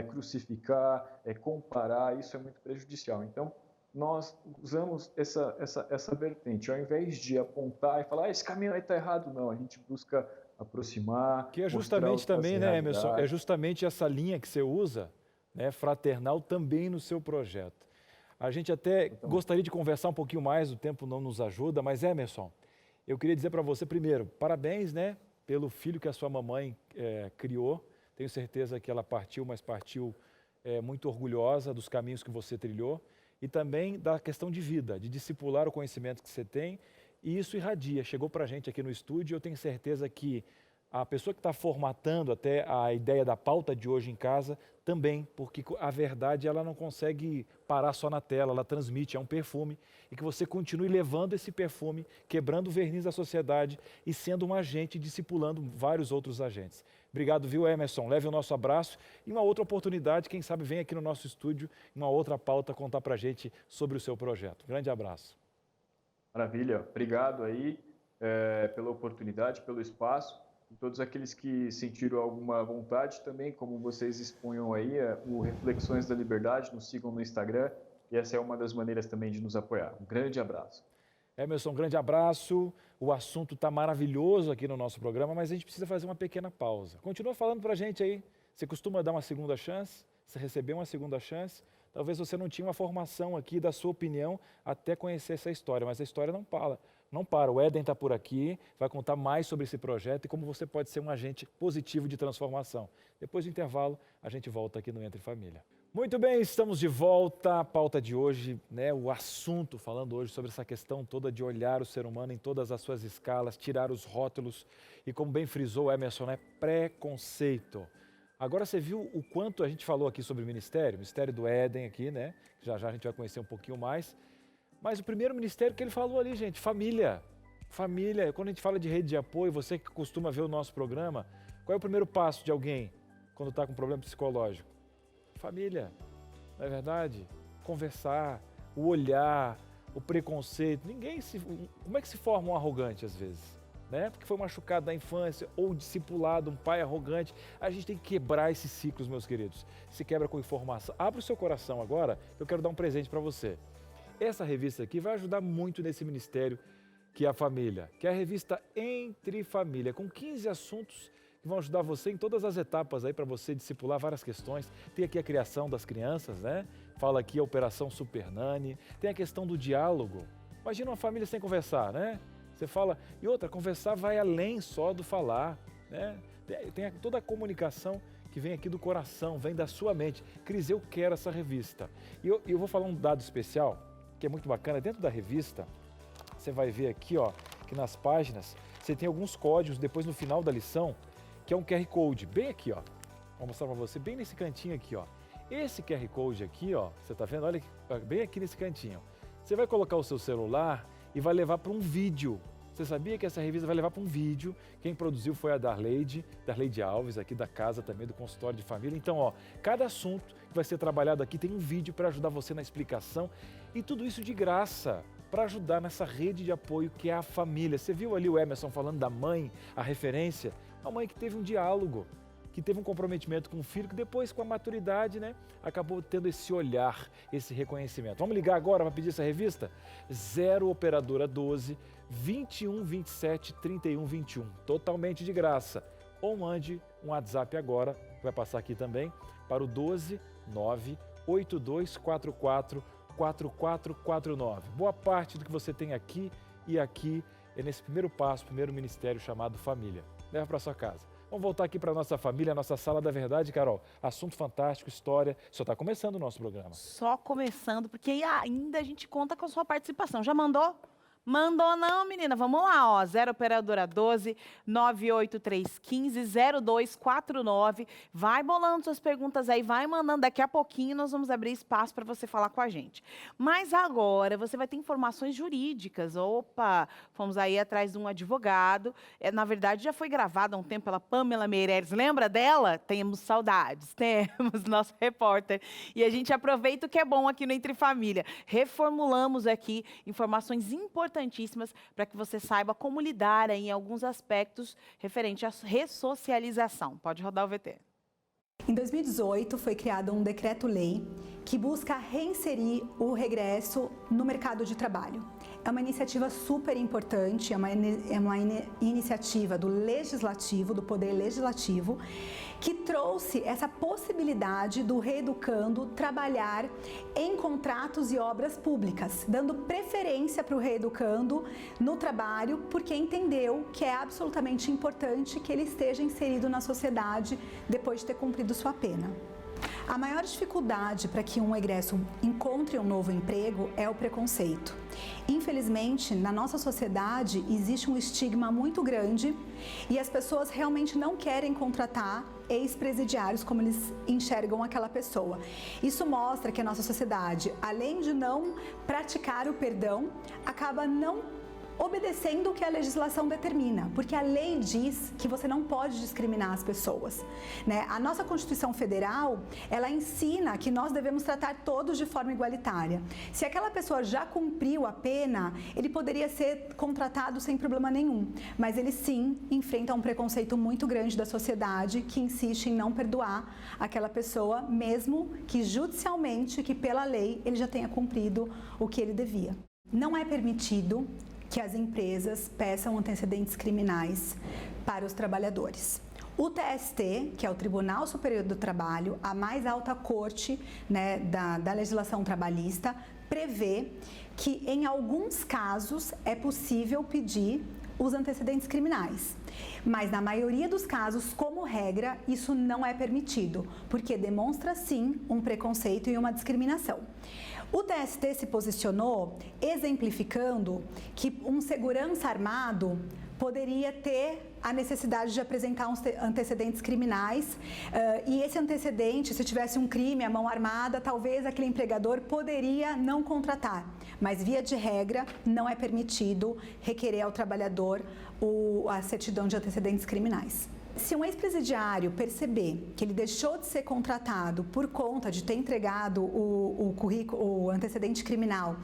crucificar, comparar, isso é muito prejudicial. Então, nós usamos essa vertente, ao invés de apontar e falar, esse caminho aí está errado, não, a gente busca aproximar, que é justamente também, né, Emerson, é justamente essa linha que você usa, né, fraternal, também no seu projeto. A gente até gostaria de conversar um pouquinho mais, o tempo não nos ajuda, mas Emerson, eu queria dizer para você primeiro, parabéns, né, pelo filho que a sua mamãe criou. Tenho certeza que ela partiu, mas partiu muito orgulhosa dos caminhos que você trilhou e também da questão de vida, de discipular o conhecimento que você tem, e isso irradia. Chegou para a gente aqui no estúdio, eu tenho certeza que a pessoa que está formatando até a ideia da pauta de hoje em casa também, porque a verdade ela não consegue parar só na tela, ela transmite, é um perfume, e que você continue levando esse perfume, quebrando o verniz da sociedade e sendo um agente, discipulando vários outros agentes. Obrigado, viu, Emerson? Leve o nosso abraço e uma outra oportunidade, quem sabe vem aqui no nosso estúdio, uma outra pauta, contar para a gente sobre o seu projeto. Grande abraço. Maravilha, obrigado aí pela oportunidade, pelo espaço. Todos aqueles que sentiram alguma vontade também, como vocês expunham aí, o Reflexões da Liberdade, nos sigam no Instagram, e essa é uma das maneiras também de nos apoiar. Um grande abraço. Emerson, um grande abraço. O assunto está maravilhoso aqui no nosso programa, mas a gente precisa fazer uma pequena pausa. Continua falando para a gente aí. Você costuma dar uma segunda chance? Você recebeu uma segunda chance? Talvez você não tinha uma formação aqui da sua opinião até conhecer essa história, mas a história não para. Não para, o Éden está por aqui, vai contar mais sobre esse projeto e como você pode ser um agente positivo de transformação. Depois do intervalo, a gente volta aqui no Entre Família. Muito bem, estamos de volta. A pauta de hoje, né, o assunto, falando hoje sobre essa questão toda de olhar o ser humano em todas as suas escalas, tirar os rótulos e, como bem frisou o Emerson, é preconceito. Agora você viu o quanto a gente falou aqui sobre o Ministério do Éden aqui, né? Já já a gente vai conhecer um pouquinho mais. Mas o primeiro ministério que ele falou ali, gente, família. Família, quando a gente fala de rede de apoio, você que costuma ver o nosso programa, qual é o primeiro passo de alguém quando está com problema psicológico? Família, não é verdade? Conversar, o olhar, o preconceito. Como é que se forma um arrogante às vezes? Né? Porque foi machucado na infância ou discipulado, um pai arrogante. A gente tem que quebrar esses ciclos, meus queridos. Se quebra com informação. Abre o seu coração agora, eu quero dar um presente para você. Essa revista aqui vai ajudar muito nesse ministério que é a família, que é a revista Entre Família, com 15 assuntos que vão ajudar você em todas as etapas aí para você discipular várias questões. Tem aqui a criação das crianças, né? Fala aqui a Operação Super Nani, tem a questão do diálogo. Imagina uma família sem conversar, né? Você fala, e outra, conversar vai além só do falar, né? Tem toda a comunicação que vem aqui do coração, vem da sua mente. Cris, eu quero essa revista. E eu vou falar um dado especial, que é muito bacana. Dentro da revista, você vai ver aqui, ó, que nas páginas, você tem alguns códigos, depois no final da lição, que é um QR Code, bem aqui, ó. Vou mostrar para você, bem nesse cantinho aqui, ó. Esse QR Code aqui, ó, você tá vendo? Olha, bem aqui nesse cantinho. Você vai colocar o seu celular e vai levar para um vídeo. Você sabia que essa revista vai levar para um vídeo? Quem produziu foi a Darleide Alves, aqui da casa também, do consultório de família. Então, ó, cada assunto que vai ser trabalhado aqui tem um vídeo para ajudar você na explicação e tudo isso de graça, para ajudar nessa rede de apoio que é a família. Você viu ali o Emerson falando da mãe, a referência? Uma mãe que teve um diálogo, que teve um comprometimento com o filho, que depois, com a maturidade, né, acabou tendo esse olhar, esse reconhecimento. Vamos ligar agora para pedir essa revista? 0 operadora 12 21 27 31 21, totalmente de graça. Ou mande um WhatsApp agora, que vai passar aqui também, para o 12 9 8244-4449. Boa parte do que você tem aqui e aqui é nesse primeiro passo, primeiro ministério chamado família. Leva para sua casa. Vamos voltar aqui para a nossa família, a nossa sala da verdade, Carol. Assunto fantástico, história. Só está começando o nosso programa. Só começando, porque ainda a gente conta com a sua participação. Já mandou? Mandou não, menina? Vamos lá, ó. 0 operadora 12 98315 0249. Vai bolando suas perguntas aí, vai mandando. Daqui a pouquinho nós vamos abrir espaço para você falar com a gente. Mas agora você vai ter informações jurídicas. Opa, fomos aí atrás de um advogado. Na verdade, já foi gravado há um tempo pela Pamela Meireles. Lembra dela? Temos saudades. Temos nosso repórter. E a gente aproveita o que é bom aqui no Entre Família. Reformulamos aqui informações importantíssimas para que você saiba como lidar em alguns aspectos referente à ressocialização. Pode rodar o VT. Em 2018, foi criado um decreto-lei que busca reinserir o regresso no mercado de trabalho. É uma iniciativa super importante, é uma iniciativa do Legislativo, do Poder Legislativo, que trouxe essa possibilidade do reeducando trabalhar em contratos e obras públicas, dando preferência para o reeducando no trabalho, porque entendeu que é absolutamente importante que ele esteja inserido na sociedade depois de ter cumprido sua pena. A maior dificuldade para que um egresso encontre um novo emprego é o preconceito. Infelizmente, na nossa sociedade existe um estigma muito grande e as pessoas realmente não querem contratar ex-presidiários como eles enxergam aquela pessoa. Isso mostra que a nossa sociedade, além de não praticar o perdão, acaba não obedecendo o que a legislação determina, porque a lei diz que você não pode discriminar as pessoas, né? A nossa Constituição Federal, ela ensina que nós devemos tratar todos de forma igualitária. Se aquela pessoa já cumpriu a pena, ele poderia ser contratado sem problema nenhum, mas ele sim enfrenta um preconceito muito grande da sociedade que insiste em não perdoar aquela pessoa, mesmo que judicialmente, que pela lei, ele já tenha cumprido o que ele devia. Não é permitido que as empresas peçam antecedentes criminais para os trabalhadores. O TST, que é o Tribunal Superior do Trabalho, a mais alta corte, né, da legislação trabalhista, prevê que em alguns casos é possível pedir os antecedentes criminais. Mas na maioria dos casos, como regra, isso não é permitido, porque demonstra sim um preconceito e uma discriminação. O TST se posicionou exemplificando que um segurança armado poderia ter a necessidade de apresentar antecedentes criminais e esse antecedente, se tivesse um crime à mão armada, talvez aquele empregador poderia não contratar, mas via de regra não é permitido requerer ao trabalhador a certidão de antecedentes criminais. Se um ex-presidiário perceber que ele deixou de ser contratado por conta de ter entregado o antecedente criminal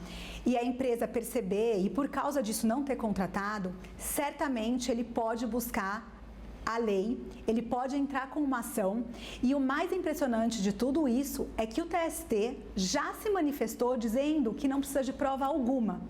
e a empresa perceber e por causa disso não ter contratado, certamente ele pode buscar a lei, ele pode entrar com uma ação e o mais impressionante de tudo isso é que o TST já se manifestou dizendo que não precisa de prova alguma.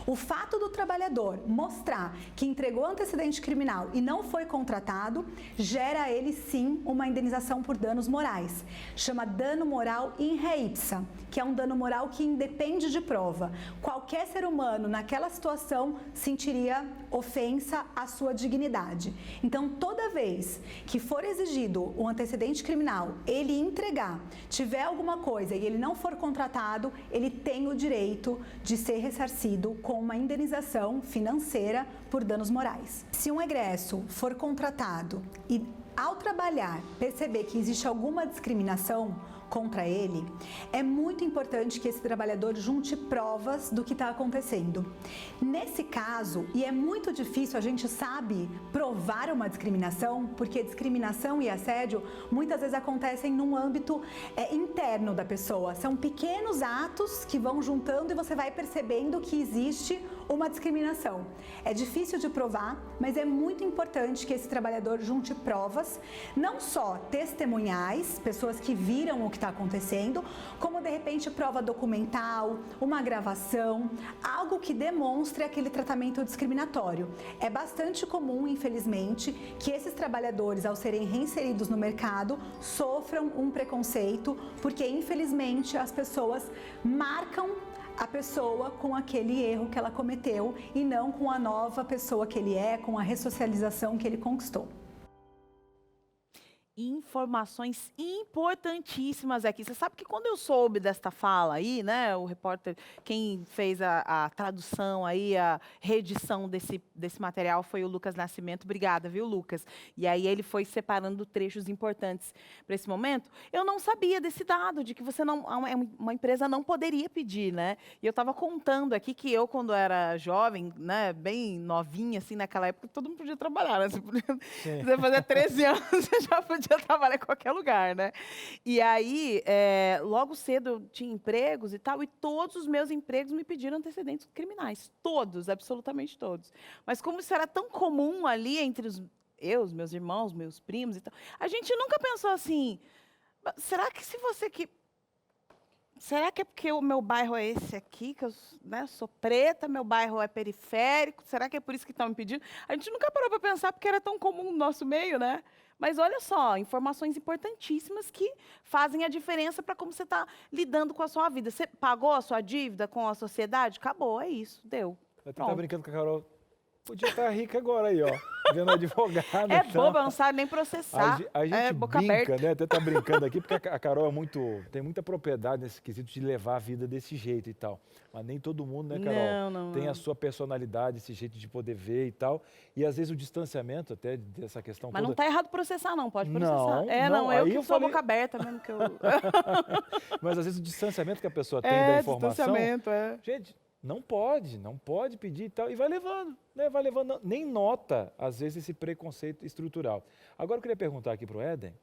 O fato do trabalhador mostrar que entregou antecedente criminal e não foi contratado, gera a ele sim uma indenização por danos morais. Chama dano moral in re ipsa, que é um dano moral que independe de prova. Qualquer ser humano naquela situação sentiria ofensa à sua dignidade. Então, toda vez que for exigido o antecedente criminal, ele entregar, tiver alguma coisa e ele não for contratado, ele tem o direito de ser ressarcido com uma indenização financeira por danos morais. Se um egresso for contratado e ao trabalhar perceber que existe alguma discriminação contra ele, é muito importante que esse trabalhador junte provas do que está acontecendo. Nesse caso, e é muito difícil, a gente sabe provar uma discriminação, porque discriminação e assédio muitas vezes acontecem num âmbito interno da pessoa. São pequenos atos que vão juntando e você vai percebendo que existe uma discriminação. É difícil de provar, mas é muito importante que esse trabalhador junte provas, não só testemunhais, pessoas que viram o que está acontecendo, como de repente prova documental, uma gravação, algo que demonstre aquele tratamento discriminatório. É bastante comum, infelizmente, que esses trabalhadores, ao serem reinseridos no mercado, sofram um preconceito, porque infelizmente as pessoas marcam a pessoa com aquele erro que ela cometeu e não com a nova pessoa que ele é, com a ressocialização que ele conquistou. Informações importantíssimas aqui. Você sabe que quando eu soube desta fala aí, né, o repórter, quem fez a tradução aí, a reedição desse material foi o Lucas Nascimento. Obrigada, viu, Lucas? E aí ele foi separando trechos importantes para esse momento. Eu não sabia desse dado, de que você não, uma empresa não poderia pedir, né? E eu estava contando aqui que eu, quando era jovem, né, bem novinha, assim, naquela época, todo mundo podia trabalhar, né? Você fazia 13 anos, você já podia trabalhar em qualquer lugar, né? E aí, logo cedo eu tinha empregos e tal, e todos os meus empregos me pediram antecedentes criminais. Todos, absolutamente todos. Mas como isso era tão comum ali entre os meus irmãos, meus primos e tal, a gente nunca pensou assim, será que será que é porque o meu bairro é esse aqui, que eu, né, sou preta, meu bairro é periférico, será que é por isso que estão me pedindo? A gente nunca parou para pensar, porque era tão comum no nosso meio, né? Mas olha só, informações importantíssimas que fazem a diferença para como você está lidando com a sua vida. Você pagou a sua dívida com a sociedade? Acabou, é isso, deu. Eu até tá brincando com a Carol. Podia estar rica agora aí, ó. Vendo advogado. É boba, não sabe nem processar. A gente boca brinca, aberta. né? Até tá brincando aqui, porque a Carol tem muita propriedade nesse quesito de levar a vida desse jeito e tal. Mas nem todo mundo, né, Carol? Não. Tem a sua personalidade, esse jeito de poder ver e tal. E às vezes o distanciamento até dessa questão Mas toda... não tá errado processar, não. Pode processar. Não, Eu aí que eu sou falei... boca aberta mesmo que eu... Mas às vezes o distanciamento que a pessoa tem da informação... distanciamento, Gente, não pode pedir e tal. E vai levando, né? Vai levando, nem nota, às vezes, esse preconceito estrutural. Agora, eu queria perguntar aqui para o Éden,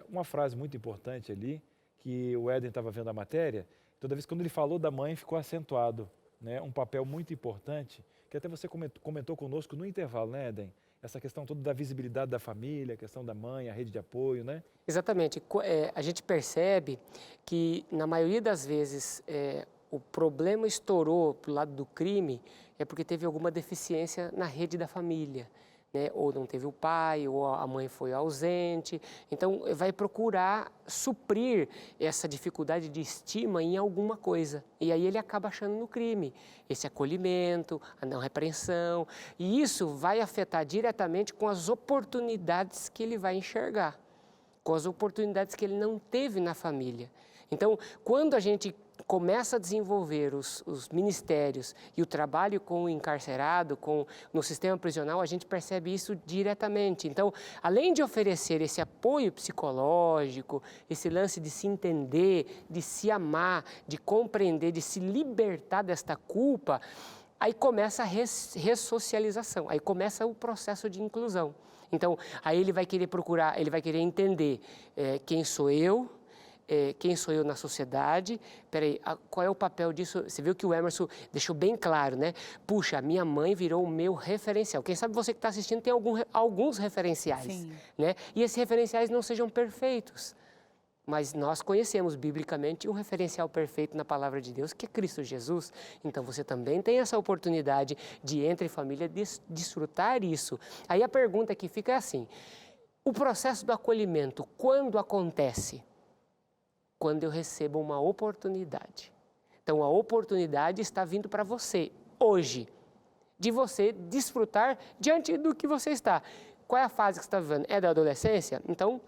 uma frase muito importante ali, que o Éden estava vendo a matéria, toda vez que quando ele falou da mãe, ficou acentuado, né? Um papel muito importante, que até você comentou conosco no intervalo, né, Éden? Essa questão toda da visibilidade da família, a questão da mãe, a rede de apoio, né? Exatamente. A gente percebe que, na maioria das vezes, o problema estourou para o lado do crime é porque teve alguma deficiência na rede da família, né? Ou não teve o pai, ou a mãe foi ausente. Então, vai procurar suprir essa dificuldade de estima em alguma coisa. E aí ele acaba achando no crime esse acolhimento, a não repreensão. E isso vai afetar diretamente com as oportunidades que ele vai enxergar, com as oportunidades que ele não teve na família. Então, quando a gente começa a desenvolver os ministérios e o trabalho com o encarcerado, no sistema prisional, a gente percebe isso diretamente. Então, além de oferecer esse apoio psicológico, esse lance de se entender, de se amar, de compreender, de se libertar desta culpa, aí começa a ressocialização, aí começa o processo de inclusão. Então, aí ele vai querer procurar, ele vai querer entender quem sou eu na sociedade. Peraí, qual é o papel disso? Você viu que o Emerson deixou bem claro, né? Puxa, a minha mãe virou o meu referencial. Quem sabe você que está assistindo tem alguns referenciais, Sim. né? E esses referenciais não sejam perfeitos, mas nós conhecemos biblicamente um referencial perfeito na palavra de Deus, que é Cristo Jesus. Então você também tem essa oportunidade de, entre família, desfrutar isso. Aí a pergunta que fica é assim: o processo do acolhimento, quando acontece? Quando eu recebo uma oportunidade. Então, a oportunidade está vindo para você, hoje, de você desfrutar diante do que você está. Qual é a fase que você está vivendo? É da adolescência? Então,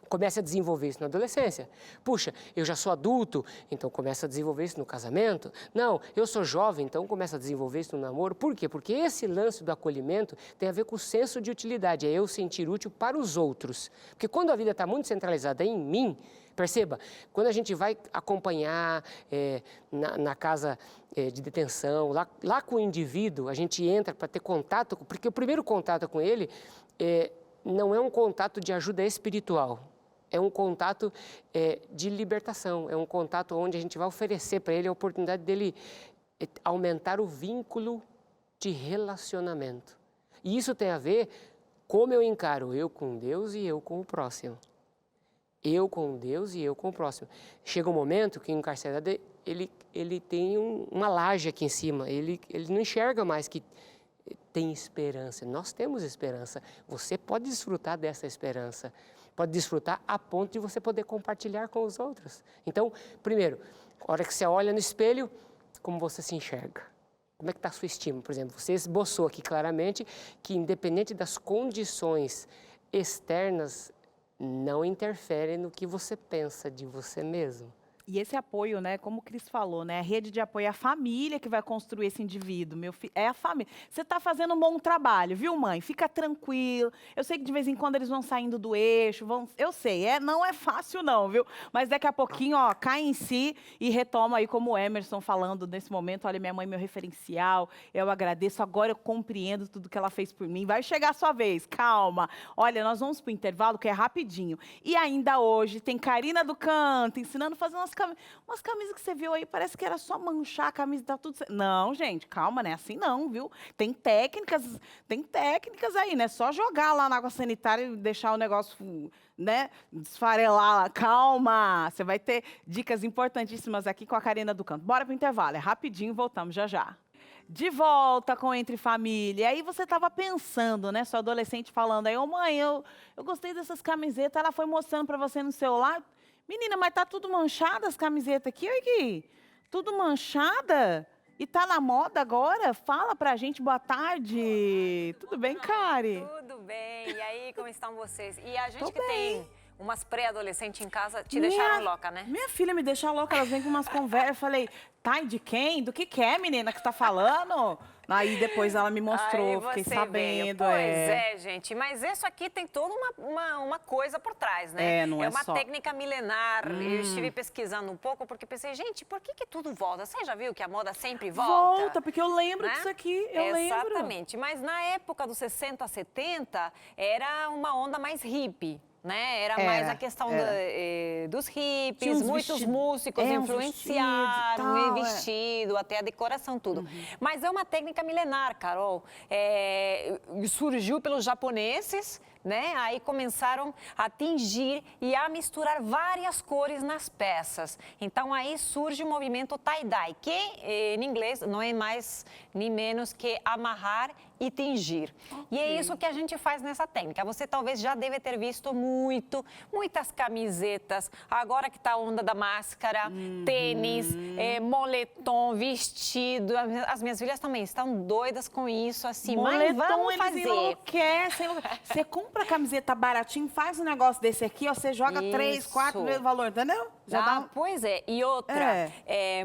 comece a desenvolver isso na adolescência. Puxa, eu já sou adulto, então começa a desenvolver isso no casamento. Não, eu sou jovem, então começa a desenvolver isso no namoro. Por quê? Porque esse lance do acolhimento tem a ver com o senso de utilidade, é eu sentir útil para os outros. Porque quando a vida está muito centralizada em mim, perceba, quando a gente vai acompanhar na casa de detenção, lá com o indivíduo, a gente entra para ter contato, porque o primeiro contato com ele não é um contato de ajuda espiritual, é um contato de libertação, é um contato onde a gente vai oferecer para ele a oportunidade dele aumentar o vínculo de relacionamento. E isso tem a ver como eu encaro eu com Deus e eu com o próximo. Eu com Deus e eu com o próximo. Chega um momento que o encarcerado, ele tem uma laje aqui em cima, ele não enxerga mais que tem esperança. Nós temos esperança. Você pode desfrutar dessa esperança. Pode desfrutar a ponto de você poder compartilhar com os outros. Então, primeiro, a hora que você olha no espelho, como você se enxerga? Como é que está a sua estima? Por exemplo, você esboçou aqui claramente que, independente das condições externas, não interfere no que você pensa de você mesmo. E esse apoio, né, como o Cris falou, né, a rede de apoio é a família que vai construir esse indivíduo, meu filho, é a família. Você está fazendo um bom trabalho, viu, mãe? Fica tranquilo. Eu sei que de vez em quando eles vão saindo do eixo, eu sei, não é fácil não, viu? Mas daqui a pouquinho, ó, cai em si e retoma aí como o Emerson falando nesse momento, olha, minha mãe é meu referencial, eu agradeço, agora eu compreendo tudo que ela fez por mim. Vai chegar a sua vez, calma. Olha, nós vamos para o intervalo, que é rapidinho. E ainda hoje tem Karina do Canto ensinando a fazer umas camisas que você viu aí, parece que era só manchar a camisa e tá tudo certo. Não, gente, calma, não é assim não, viu? Tem técnicas aí, né? Só jogar lá na água sanitária e deixar o negócio, né, desfarelar lá. Calma, você vai ter dicas importantíssimas aqui com a Karina do Canto. Bora pro intervalo, é rapidinho, voltamos já já. De volta com Entre Família. Aí você estava pensando, né? Sua adolescente falando aí, ô mãe, eu gostei dessas camisetas, ela foi mostrando para você no celular. Menina, mas tá tudo manchada as camisetas aqui, olha aqui. Tudo manchada? E tá na moda agora? Fala pra gente, boa tarde. Tudo bem, Kari? Tudo bem. E aí, como estão vocês? E a gente tem umas pré-adolescentes em casa, te deixaram louca, né? Minha filha me deixa louca, elas vêm com umas conversas. Eu falei, tá, e de quem? Do que é, menina, que tá falando? Aí depois ela me mostrou, fiquei sabendo. Pois é, gente, mas isso aqui tem toda uma coisa por trás, né? Não é uma só. técnica milenar. Eu estive pesquisando um pouco porque pensei, gente, por que tudo volta? Você já viu que a moda sempre volta? Volta, porque eu lembro né? disso aqui, eu lembro. Exatamente, mas na época dos 60, 70, era uma onda mais hippie. Né? Era mais a questão dos hippies, muitos músicos influenciaram, vestido, até a decoração, tudo. Mas é uma técnica milenar, Carol. Surgiu pelos japoneses, né? Aí começaram a tingir e a misturar várias cores nas peças. Então aí surge o movimento tie-dye, que em inglês não é mais nem menos que amarrar e tingir. E é isso que a gente faz nessa técnica. Você talvez já deve ter visto muitas camisetas. Agora que tá a onda da máscara, tênis, moletom, vestido. As minhas filhas também estão doidas com isso, assim. Moletom, mas vamos eles fazer. Enlouquecem. Você compra camiseta baratinho, faz um negócio desse aqui, ó, você joga 3, 4 vezes o valor, entendeu? Pois é. E outra,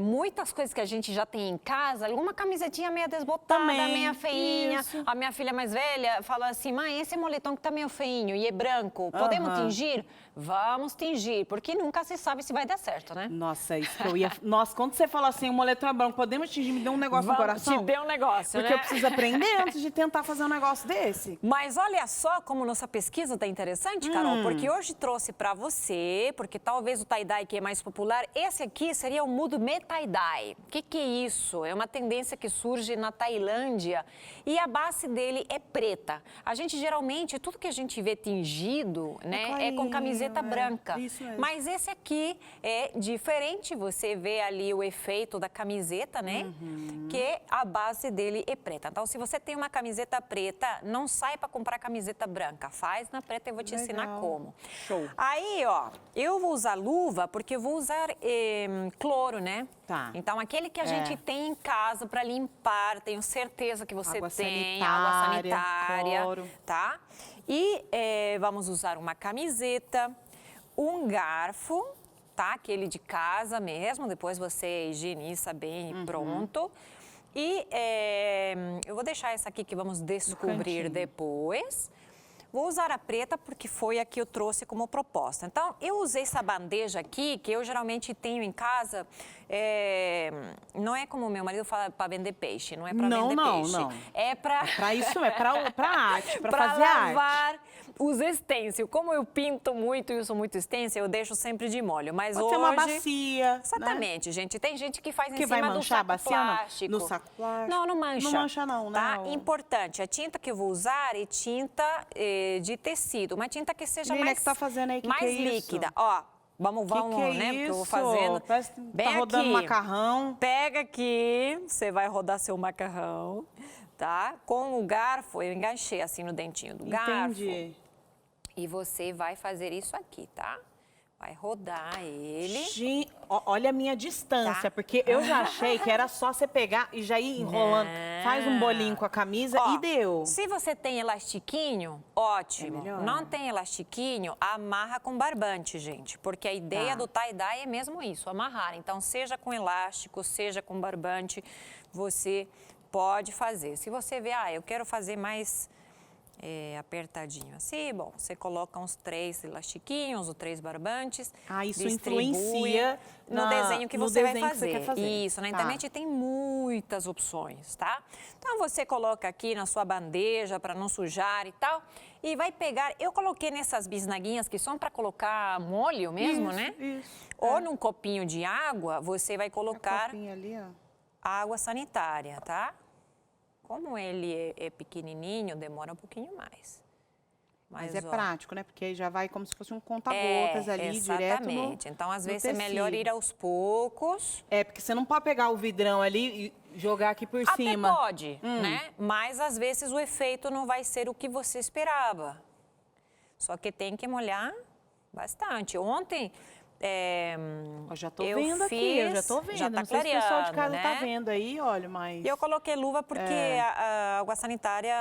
muitas coisas que a gente já tem em casa, alguma camisetinha meio desbotada, meio feinha. Isso. A minha filha mais velha falou assim, mãe, esse moletom que tá meio feinho e é branco, podemos tingir? Vamos tingir, porque nunca se sabe se vai dar certo, né? Nossa, isso que eu ia... Nossa, quando você fala assim, o moletom é branco, podemos tingir? Me deu um negócio no coração. Te deu um negócio, porque né? eu preciso aprender antes de tentar fazer um negócio desse. Mas olha só como nossa pesquisa tá interessante, Carol, porque hoje trouxe pra você, porque talvez o tie-dye que é mais popular, esse aqui seria o movimento tie-dye. O que é isso? É uma tendência que surge na Tailândia e a base dele é preta. A gente geralmente, tudo que a gente vê tingido, né, é com camiseta branca. Isso mesmo. Mas esse aqui é diferente, você vê ali o efeito da camiseta, né? Que a base dele é preta. Então, se você tem uma camiseta preta, não sai para comprar camiseta branca. Faz na preta, eu vou te ensinar como. Show. Aí, ó, eu vou usar luva porque eu vou usar cloro, né? Tá. Então, aquele que a gente tem em casa para limpar, tenho certeza que você água tem. sanitária, Água sanitária, cloro. tá? E vamos usar uma camiseta, um garfo, tá? Aquele de casa mesmo, depois você higieniza bem e pronto. E eu vou deixar essa aqui que vamos descobrir depois. Vou usar a preta porque foi a que eu trouxe como proposta. Então, eu usei essa bandeja aqui, que eu geralmente tenho em casa, não é como o meu marido fala para vender peixe, não é para vender peixe. Não. É para... É para isso, é para arte, para fazer lavar, arte. os stencil. Como eu pinto muito e uso muito stencil, eu deixo sempre de molho. Mas Pode hoje... ser uma bacia. Exatamente, gente. Tem gente que faz em Que cima vai do manchar a saco bacia plástico. no saco plástico? Não, não mancha. Não mancha não, tá? não. Importante, a tinta que eu vou usar é tinta de tecido. Uma tinta que seja Lina, mais, que tá fazendo aí, mais que é isso? líquida. Ó, vamos, Que é né? isso? Que eu vou fazendo. Parece que Bem tá rodando aqui. macarrão. Pega aqui, você vai rodar seu macarrão, tá? Com o garfo, eu enganchei assim no dentinho do garfo. Entendi. E você vai fazer isso aqui, tá? Vai rodar ele. Gente, olha a minha distância, Tá. porque eu já achei que era só você pegar e já ir enrolando. Não. Faz um bolinho com a camisa Ó, e deu. Se você tem elastiquinho, ótimo. É melhor. Não tem elastiquinho, amarra com barbante, gente. Porque a ideia Tá. do tie-dye é mesmo isso, amarrar. Então, seja com elástico, seja com barbante, você pode fazer. Se você vê, eu quero fazer mais apertadinho assim, bom, você coloca uns 3 elastiquinhos ou 3 barbantes. Isso distribui influencia no desenho que no você vai desenho que você fazer. quer fazer. Isso, na Tá. internet tem muitas opções, tá? Então você coloca aqui na sua bandeja para não sujar e tal, e vai pegar. Eu coloquei nessas bisnaguinhas que são para colocar molho mesmo, né? Isso. Ou num copinho de água, você vai colocar Copinho ali, ó. água sanitária, tá? Como ele é pequenininho, demora um pouquinho mais. Mas é ó, prático, né? Porque aí já vai como se fosse um conta-gotas ali, direto no exatamente. Então, às no vezes, é melhor tecido. ir aos poucos. É, porque você não pode pegar o vidrão ali e jogar aqui por cima. Até pode, né? Mas, às vezes, o efeito não vai ser o que você esperava. Só que tem que molhar bastante. Ontem... Eu já tô eu vendo aqui, eu já fiz, tô vendo. já tá não sei se o pessoal de casa clareando, tá né? vendo aí, olha, mas... E eu coloquei luva porque a água sanitária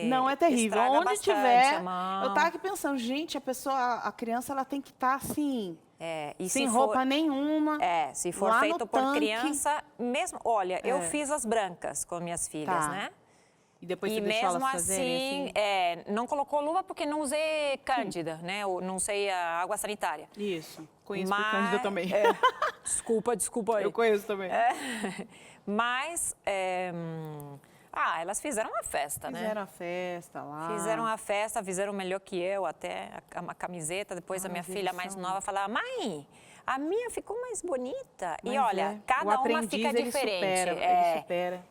não, é terrível. estraga Onde bastante tiver, a mão. eu tava aqui pensando, gente, a criança, ela tem que estar assim, E sem se roupa for, nenhuma. se for lá feito no por tanque. criança, mesmo... Olha, eu fiz as brancas com minhas filhas, Tá. né? E depois E você deixou mesmo elas fazerem assim, não colocou luva porque não usei cândida, né? Eu não usei a água sanitária. Isso, conheço Mas- por Cândida também. Desculpa aí. Eu conheço também. Mas, elas fizeram uma festa, né? Fizeram a festa lá. Fizeram a festa, fizeram melhor que eu, até uma camiseta. Depois a minha mas filha eles mais são- nova falava, mãe, a minha ficou mais bonita. Mas e olha, o cada uma aprendiz, fica ele diferente. Ele supera.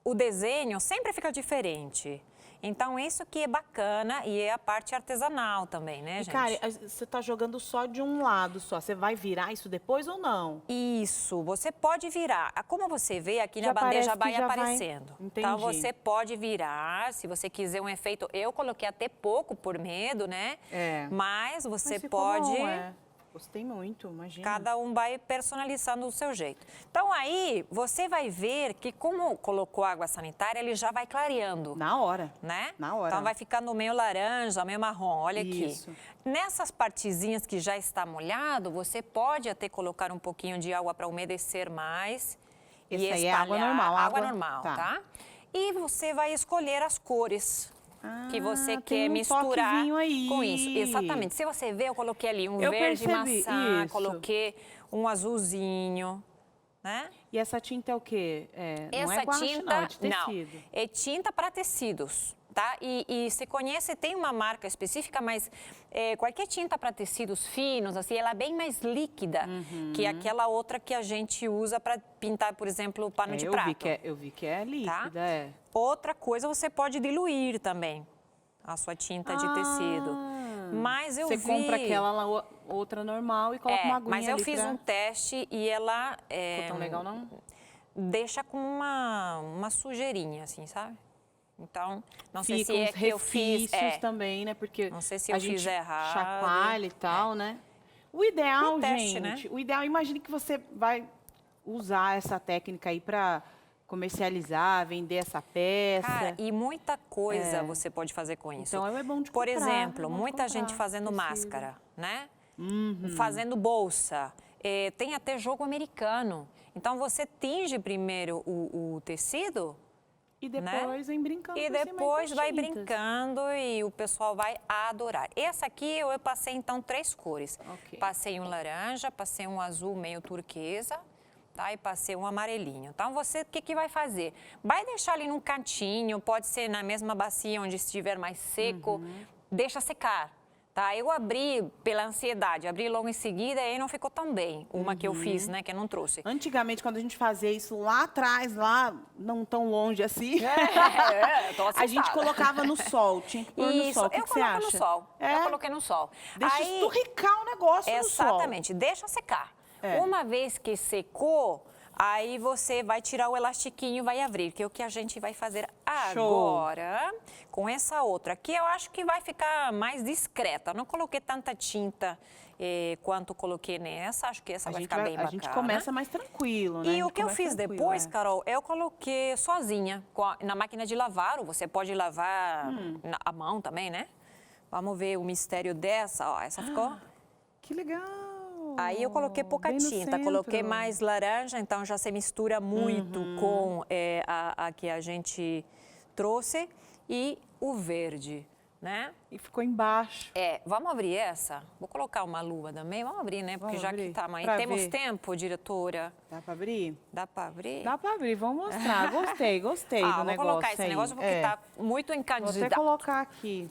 O desenho sempre fica diferente. Então, isso que é bacana e é a parte artesanal também, né, E, gente? cara, você tá jogando só de um lado só. Você vai virar isso depois ou não? Isso, você pode virar. Como você vê, aqui Já na bandeja parece que vai já vai- aparecendo. Entendi. Então, você pode virar, se você quiser um efeito. Eu coloquei até pouco por medo, né? Mas você Mas ficou pode... bom, Gostei muito, imagina. Cada um vai personalizando do seu jeito. Então, aí, você vai ver que como colocou água sanitária, ele já vai clareando. Na hora. Né? Na hora. Então, vai ficando meio laranja, meio marrom. Olha Isso. aqui. Nessas partezinhas que já está molhado, você pode até colocar um pouquinho de água para umedecer mais. Esse e aí é espalhar. água normal, Água água- normal, tá. tá? E você vai escolher as cores que você tem quer um misturar toquezinho aí. com isso. Exatamente. Se você ver, eu coloquei ali um Eu verde percebi, maçã, isso. coloquei um azulzinho, né? E essa tinta é o quê? Não Essa é guache, tinta, não, é de tecido. é tinta para tecidos, tá? E se conhece, tem uma marca específica, mas qualquer tinta para tecidos finos, assim, ela é bem mais líquida que aquela outra que a gente usa para pintar, por exemplo, o pano de eu prato. vi que é líquida, Tá? Outra coisa, você pode diluir também a sua tinta de tecido. Mas eu Você vi... compra aquela lá, outra normal e coloca uma aguinha mas eu ali fiz pra... um teste e ela... Ficou tão legal, não? Deixa com uma sujeirinha, assim, sabe? Então, não sei Fica se é uns que eu fiz... resquícios também, né? Porque Não sei se a eu fiz gente errado. chacoalha e tal, né? O ideal, No teste, gente, né? o ideal, imagine que você vai usar essa técnica aí para comercializar, vender essa peça. Cara, e muita coisa você pode fazer com isso. Então é bom de Por comprar, exemplo, é bom de muita comprar gente fazendo tecido. máscara, né? Fazendo bolsa. Tem até jogo americano. Então, você tinge primeiro o tecido... E depois vem brincando E por cima aí com depois as vai tintas. brincando e o pessoal vai adorar. Essa aqui eu passei, então, 3 cores. Ok. Passei um laranja, passei um azul meio turquesa, tá? E passei um amarelinho. Então, você, o que vai fazer? Vai deixar ali num cantinho, pode ser na mesma bacia onde estiver mais seco, deixa secar. Tá, eu abri pela ansiedade, abri logo em seguida e não ficou tão bem. Uma que eu fiz, né, que eu não trouxe. Antigamente, quando a gente fazia isso lá atrás, lá não tão longe assim, tô a gente colocava no sol, tinha que pôr no sol. O que você acha? No sol. Eu coloquei no sol. Deixa esturricar o negócio no sol. Exatamente, deixa secar. Uma vez que secou, aí você vai tirar o elastiquinho e vai abrir, que é o que a gente vai fazer agora com essa outra. Aqui eu acho que vai ficar mais discreta. Não coloquei tanta tinta quanto coloquei nessa. Acho que essa vai ficar bem bacana. A gente começa mais tranquilo, né? E o que eu fiz depois, Carol, eu coloquei sozinha na máquina de lavar. Ou você pode lavar a mão também, né? Vamos ver o mistério dessa. Ó, essa ficou... Que legal! Aí eu coloquei pouca tinta, coloquei mais laranja, então já se mistura muito com a que a gente trouxe e o verde, né? E ficou embaixo. Vamos abrir essa? Vou colocar uma luva também, vamos abrir, né? Porque já que tá, mas temos tempo, diretora. Dá pra abrir? Dá pra abrir? Dá pra abrir, vamos mostrar. Gostei do negócio. Vou colocar esse negócio porque tá muito encandidado. Vou até colocar aqui,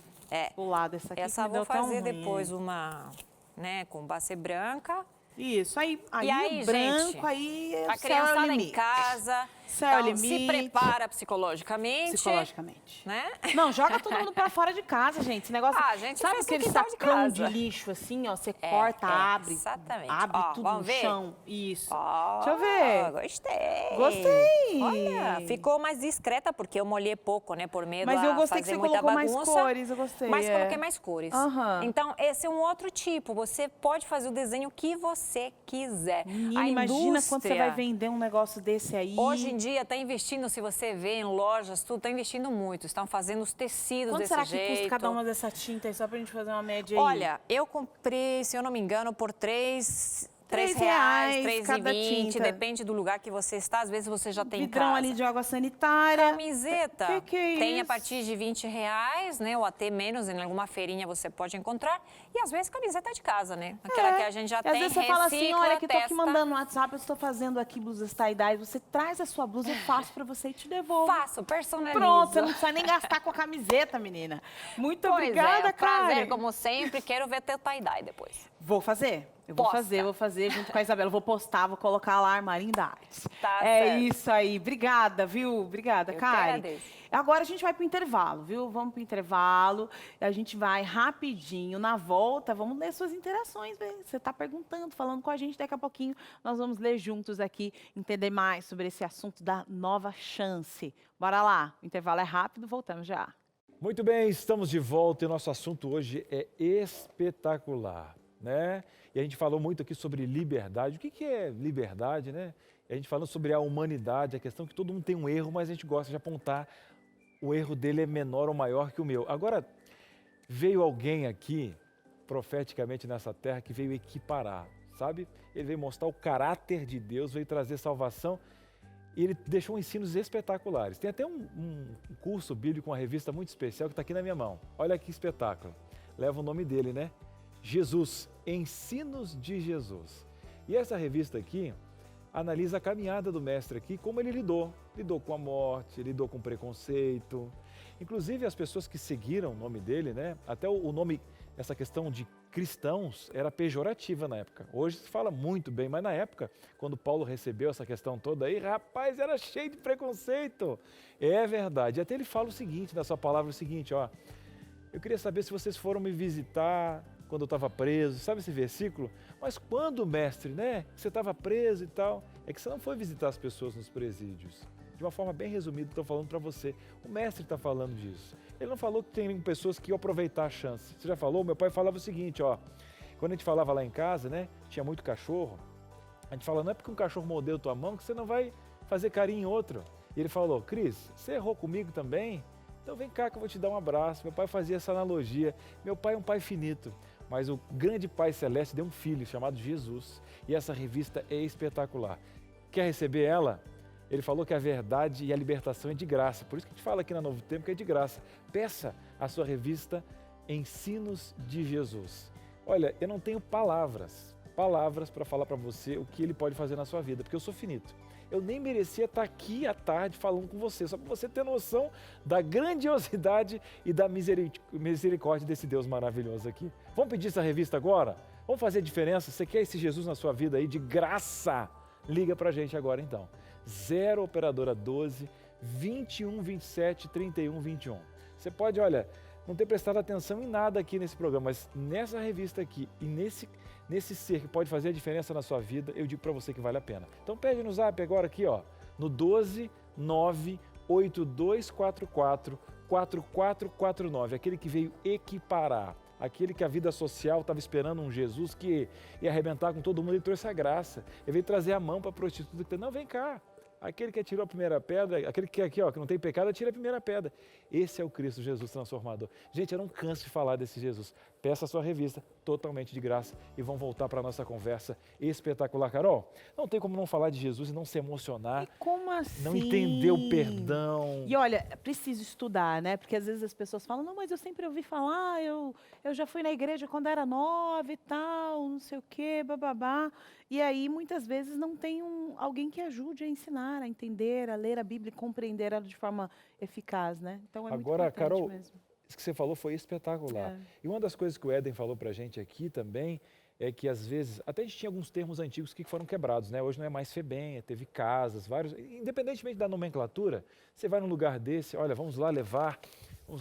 do lado essa aqui. Essa vou fazer depois uma... né, com base branca. Isso, aí aí branco, gente, aí a criançada em casa, então, se prepara psicologicamente. Psicologicamente. Né? Não, joga todo mundo pra fora de casa, gente. Esse negócio, gente sabe aquele sacão de lixo assim, ó, você corta, abre. Exatamente. Abre tudo no ver? chão. Isso. Deixa eu ver. Gostei. Gostei. Olha, ficou mais discreta, porque eu molhei pouco, né, por medo Mas eu gostei que você colocou bagunça, mais cores, eu gostei. Mas coloquei mais cores. Então, esse é um outro tipo. Você pode fazer o desenho que você quiser. Menina, imagina quando você vai vender um negócio desse aí. Hoje em dia está investindo, se você vê em lojas, tudo está investindo muito. Estão fazendo os tecidos Quanto desse será jeito. Que custa cada uma dessa tinta aí, só pra gente fazer uma média aí? Olha, eu comprei, se eu não me engano, por R$3, R$3, R$3,20, depende do lugar que você está. Às vezes você já tem vidrão ali de água sanitária. Camiseta. Que é tem isso? a partir de R$20, né? Ou até menos, em alguma feirinha você pode encontrar. E às vezes camiseta de casa, né? Aquela que a gente já tem, às vezes você fala assim, olha que tô aqui testa. mandando no WhatsApp, eu estou fazendo aqui blusas tie-dye, você traz a sua blusa, eu faço pra você e te devolvo. Faço, personalizo. Pronto, você não precisa nem gastar com a camiseta, menina. Muito obrigada, cara. Prazer, como sempre. Quero ver teu tie-dye depois. Vou fazer. Eu vou fazer junto com a Isabela. Eu vou postar, vou colocar lá Armarinho da Arte. Tá certo. Isso aí. Obrigada, viu? Obrigada, Karen. agradeço. Agora a gente vai pro intervalo, viu? Vamos pro intervalo. A gente vai rapidinho. Na volta, vamos ler suas interações. Né? Você tá perguntando, falando com a gente. Daqui a pouquinho nós vamos ler juntos aqui, entender mais sobre esse assunto da nova chance. Bora lá. O intervalo é rápido, voltamos já. Muito bem, estamos de volta e o nosso assunto hoje é espetacular, né? E a gente falou muito aqui sobre liberdade. O que é liberdade, né? E a gente falou sobre a humanidade, a questão que todo mundo tem um erro, mas a gente gosta de apontar o erro dele é menor ou maior que o meu. Agora, veio alguém aqui, profeticamente nessa terra, que veio equiparar, sabe? Ele veio mostrar o caráter de Deus, veio trazer salvação e ele deixou ensinos espetaculares. Tem até um curso bíblico, uma revista muito especial que está aqui na minha mão. Olha que espetáculo. Leva o nome dele, né? Jesus, Ensinos de Jesus. E essa revista aqui analisa a caminhada do mestre aqui, como ele lidou. Lidou com a morte, lidou com preconceito. Inclusive as pessoas que seguiram o nome dele, né? Até o nome, essa questão de cristãos era pejorativa na época. Hoje se fala muito bem, mas na época, quando Paulo recebeu essa questão toda aí, rapaz, era cheio de preconceito. É verdade. Até ele fala o seguinte, na sua palavra, o seguinte, ó. Eu queria saber se vocês foram me visitar quando eu estava preso, sabe esse versículo? Mas quando, mestre, né? Você estava preso e tal. É que você não foi visitar as pessoas nos presídios. De uma forma bem resumida, estou falando para você. O mestre está falando disso. Ele não falou que tem pessoas que iam aproveitar a chance. Você já falou? Meu pai falava o seguinte, ó. Quando a gente falava lá em casa, né? Tinha muito cachorro. A gente fala, não é porque um cachorro mordeu tua mão que você não vai fazer carinho em outro. E ele falou, Cris, você errou comigo também? Então vem cá que eu vou te dar um abraço. Meu pai fazia essa analogia. Meu pai é um pai finito. Mas o grande Pai Celeste deu um filho chamado Jesus. E essa revista é espetacular. Quer receber ela? Ele falou que a verdade e a libertação é de graça. Por isso que a gente fala aqui na Novo Tempo que é de graça. Peça a sua revista Ensinos de Jesus. Olha, eu não tenho palavras palavras para falar para você o que ele pode fazer na sua vida, porque eu sou finito. Eu nem merecia estar aqui à tarde falando com você, só para você ter noção da grandiosidade e da misericórdia desse Deus maravilhoso aqui. Vamos pedir essa revista agora? Vamos fazer a diferença? Você quer esse Jesus na sua vida aí de graça? Liga para a gente agora então. 0 operadora 12 21 27 31 21. Você pode, olha, não ter prestado atenção em nada aqui nesse programa, mas nessa revista aqui e nesse ser que pode fazer a diferença na sua vida, eu digo para você que vale a pena. Então pede no zap agora aqui, ó, no 12 9 8244 4449, aquele que veio equiparar, aquele que a vida social estava esperando um Jesus que ia arrebentar com todo mundo, ele trouxe a graça, ele veio trazer a mão para a prostituta que não, vem cá. Aquele que atirou a primeira pedra, aquele que aqui, ó, que não tem pecado, atira a primeira pedra. Esse é o Cristo Jesus transformador. Gente, eu não canso de falar desse Jesus. Peça a sua revista totalmente de graça e vamos voltar para a nossa conversa espetacular. Carol, não tem como não falar de Jesus e não se emocionar. E como assim? Não entender o perdão. E olha, é preciso estudar, né? Porque às vezes as pessoas falam, não, mas eu sempre ouvi falar, eu já fui na igreja quando era nova e tal, não sei o quê, bababá. E aí, muitas vezes, não tem alguém que ajude a ensinar, a entender, a ler a Bíblia e compreender ela de forma eficaz, né? Então, é agora, muito importante Carol, mesmo. Isso que você falou foi espetacular. É. E uma das coisas que o Éden falou pra gente aqui também é que, às vezes, até a gente tinha alguns termos antigos que foram quebrados, né? Hoje não é mais FEBEM, teve casas, vários... Independentemente da nomenclatura, você vai num lugar desse, olha, vamos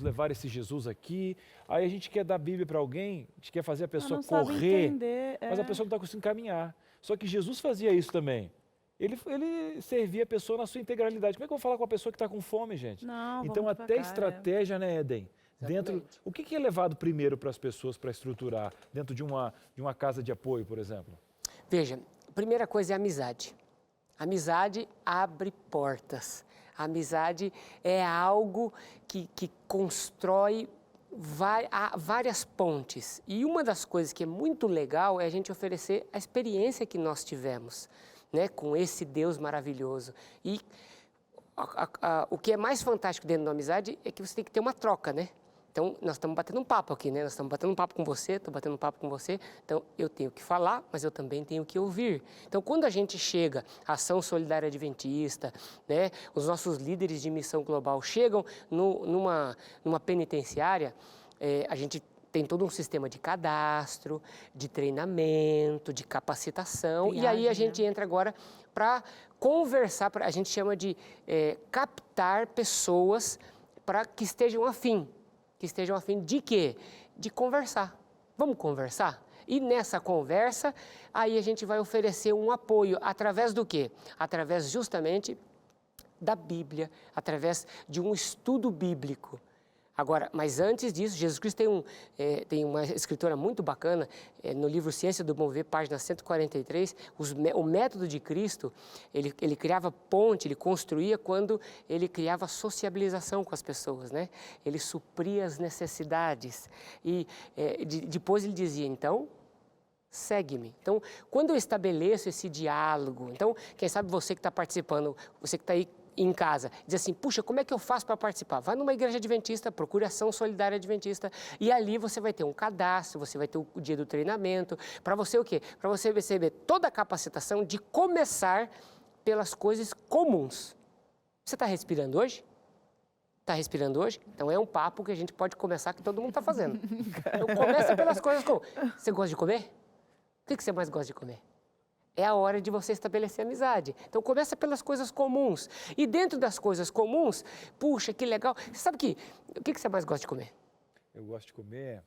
levar esse Jesus aqui. Aí a gente quer dar a Bíblia para alguém, a gente quer fazer a pessoa correr, mas a pessoa não está conseguindo caminhar. Só que Jesus fazia isso também. Ele servia a pessoa na sua integralidade. Como é que eu vou falar com a pessoa que está com fome, gente? Não, então, vamos até devagar, estratégia, né, Éden? O que é levado primeiro para as pessoas para estruturar dentro de uma casa de apoio, por exemplo? Veja, a primeira coisa é a amizade. Amizade abre portas. A amizade é algo que constrói várias pontes. E uma das coisas que é muito legal é a gente oferecer a experiência que nós tivemos, né, com esse Deus maravilhoso. E o que é mais fantástico dentro da amizade é que você tem que ter uma troca, né? Então, nós estamos batendo um papo aqui, né? Nós estamos batendo um papo com você, estou batendo um papo com você. Então, eu tenho que falar, mas eu também tenho que ouvir. Então, quando a gente chega, a Ação Solidária Adventista, né? Os nossos líderes de missão global chegam numa penitenciária, a gente tem todo um sistema de cadastro, de treinamento, de capacitação. E aí a gente entra agora para conversar, a gente chama de captar pessoas para que estejam afim. Que estejam afim de quê? De conversar. Vamos conversar? E nessa conversa, aí a gente vai oferecer um apoio através do quê? Através justamente da Bíblia, através de um estudo bíblico. Agora, mas antes disso, Jesus Cristo tem uma escritora muito bacana, no livro Ciência do Bom Viver, página 143, o método de Cristo, ele criava ponte, ele construía quando ele criava sociabilização com as pessoas, né? Ele supria as necessidades e depois ele dizia, então, segue-me. Então, quando eu estabeleço esse diálogo, então, quem sabe você que está participando, você que está aí em casa, diz assim, puxa, como é que eu faço para participar? Vai numa igreja adventista, procure Ação Solidária Adventista e ali você vai ter um cadastro, você vai ter o dia do treinamento, para você o quê? Para você receber toda a capacitação de começar pelas coisas comuns. Você está respirando hoje? Está respirando hoje? Então é um papo que a gente pode começar, que todo mundo está fazendo. Então começa pelas coisas comuns. Você gosta de comer? O que você mais gosta de comer? É a hora de você estabelecer amizade. Então, começa pelas coisas comuns. E dentro das coisas comuns, puxa, que legal. Você sabe o que você mais gosta de comer? Eu gosto de comer...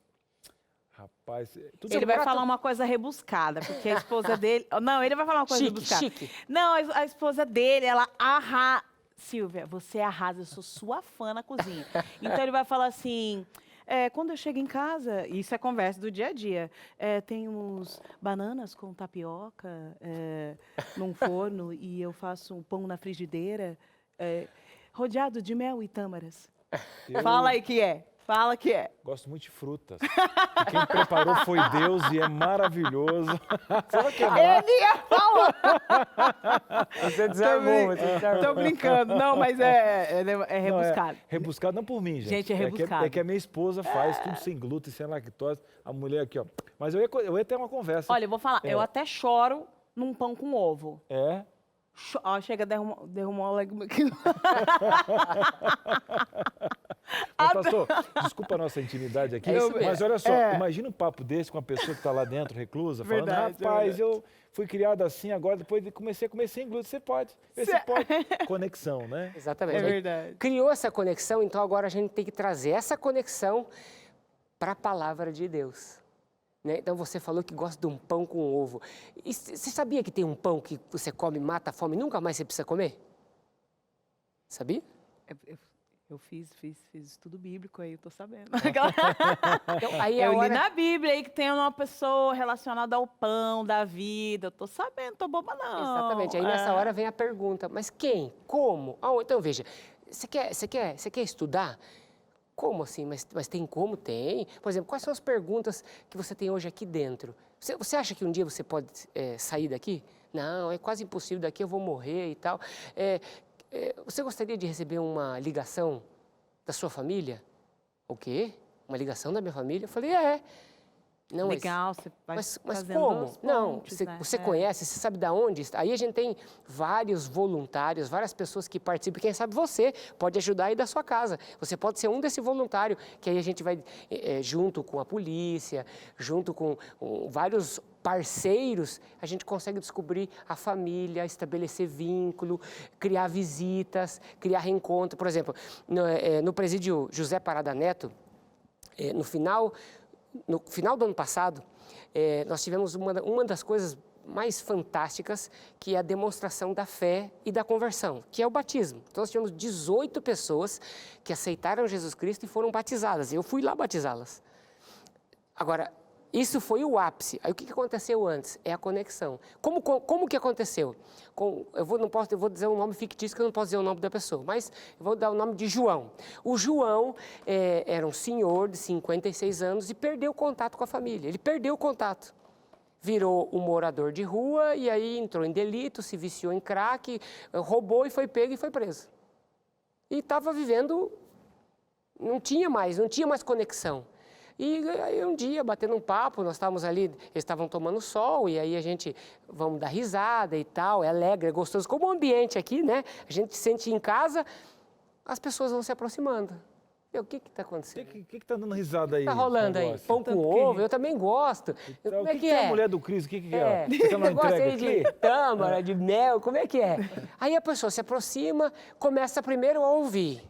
Rapaz... Ele vai falar uma coisa rebuscada, porque a esposa dele... Não, ele vai falar uma coisa rebuscada. Chique. Não, a esposa dele, ela arrasa... Silvia, você arrasa, eu sou sua fã na cozinha. Então, ele vai falar assim... quando eu chego em casa, isso é conversa do dia a dia, tem uns bananas com tapioca num forno e eu faço um pão na frigideira, rodeado de mel e tâmaras. Fala aí que é. Fala que é. Gosto muito de frutas. E quem preparou foi Deus e é maravilhoso. Fala que é Ele ia falar. Você desarmou, você desarmou. Tô brincando. Não, mas é rebuscado. Não, rebuscado não por mim, gente. Gente, é rebuscado. É que a minha esposa faz tudo sem glúten, sem lactose. A mulher aqui, ó. Mas eu ia ter uma conversa. Olha, eu vou falar, eu até choro num pão com ovo. É? Ó, chega, derrumou a leguma aqui. Mas, pastor, desculpa a nossa intimidade aqui, mas olha só, imagina um papo desse com uma pessoa que está lá dentro, reclusa, falando, Verdade, rapaz, eu fui criado assim, agora depois comecei a comer sem glúten, você pode. Conexão, né? Exatamente. É verdade. Criou essa conexão, então agora a gente tem que trazer essa conexão para a palavra de Deus. Né? Então você falou que gosta de um pão com ovo. E você sabia que tem um pão que você come, mata a fome e nunca mais você precisa comer? Sabia? Eu fiz estudo bíblico aí, eu tô sabendo. Então, aí Eu li na Bíblia aí que tem uma pessoa relacionada ao pão da vida. Eu tô sabendo, tô boba não. Exatamente. Aí nessa hora vem a pergunta, mas quem? Como? Então veja, você quer estudar? Como assim? Mas tem como? Tem. Por exemplo, quais são as perguntas que você tem hoje aqui dentro? Você acha que um dia você pode sair daqui? Não, é quase impossível, daqui eu vou morrer e tal. Você gostaria de receber uma ligação da sua família? O quê? Uma ligação da minha família? Eu falei, Não, legal, você vai mas fazendo como? as Não, pontes, você conhece, você sabe de onde? Aí a gente tem vários voluntários, várias pessoas que participam. Quem sabe você pode ajudar aí da sua casa. Você pode ser um desse voluntário, que aí a gente vai junto com a polícia, junto com vários parceiros, a gente consegue descobrir a família, estabelecer vínculo, criar visitas, criar reencontro. Por exemplo, no presídio José Parada Neto, no final do ano passado, nós tivemos uma das coisas mais fantásticas, que é a demonstração da fé e da conversão, que é o batismo. Então, nós tivemos 18 pessoas que aceitaram Jesus Cristo e foram batizadas. Eu fui lá batizá-las. Agora, isso foi o ápice. Aí o que aconteceu antes? É a conexão. Como que aconteceu? Eu vou dizer um nome fictício, que eu não posso dizer o nome da pessoa, mas eu vou dar o nome de João. O João era um senhor de 56 anos e perdeu o contato com a família. Ele perdeu o contato. Virou um morador de rua e aí entrou em delito, se viciou em crack, roubou e foi pego e foi preso. E estava vivendo, não tinha mais conexão. E aí um dia, batendo um papo, nós estávamos ali, eles estavam tomando sol, e aí a gente, vamos dar risada e tal, é alegre, é gostoso. Como o ambiente aqui, né? A gente se sente em casa, as pessoas vão se aproximando. O que está acontecendo? O que está dando risada aí? O que está rolando aí? Pão com ovo, eu também gosto. Então, como é que é? A mulher do Cris, o que é? Você está numa entrega aqui? De tâmara, de mel, como é que é? Aí a pessoa se aproxima, começa primeiro a ouvir.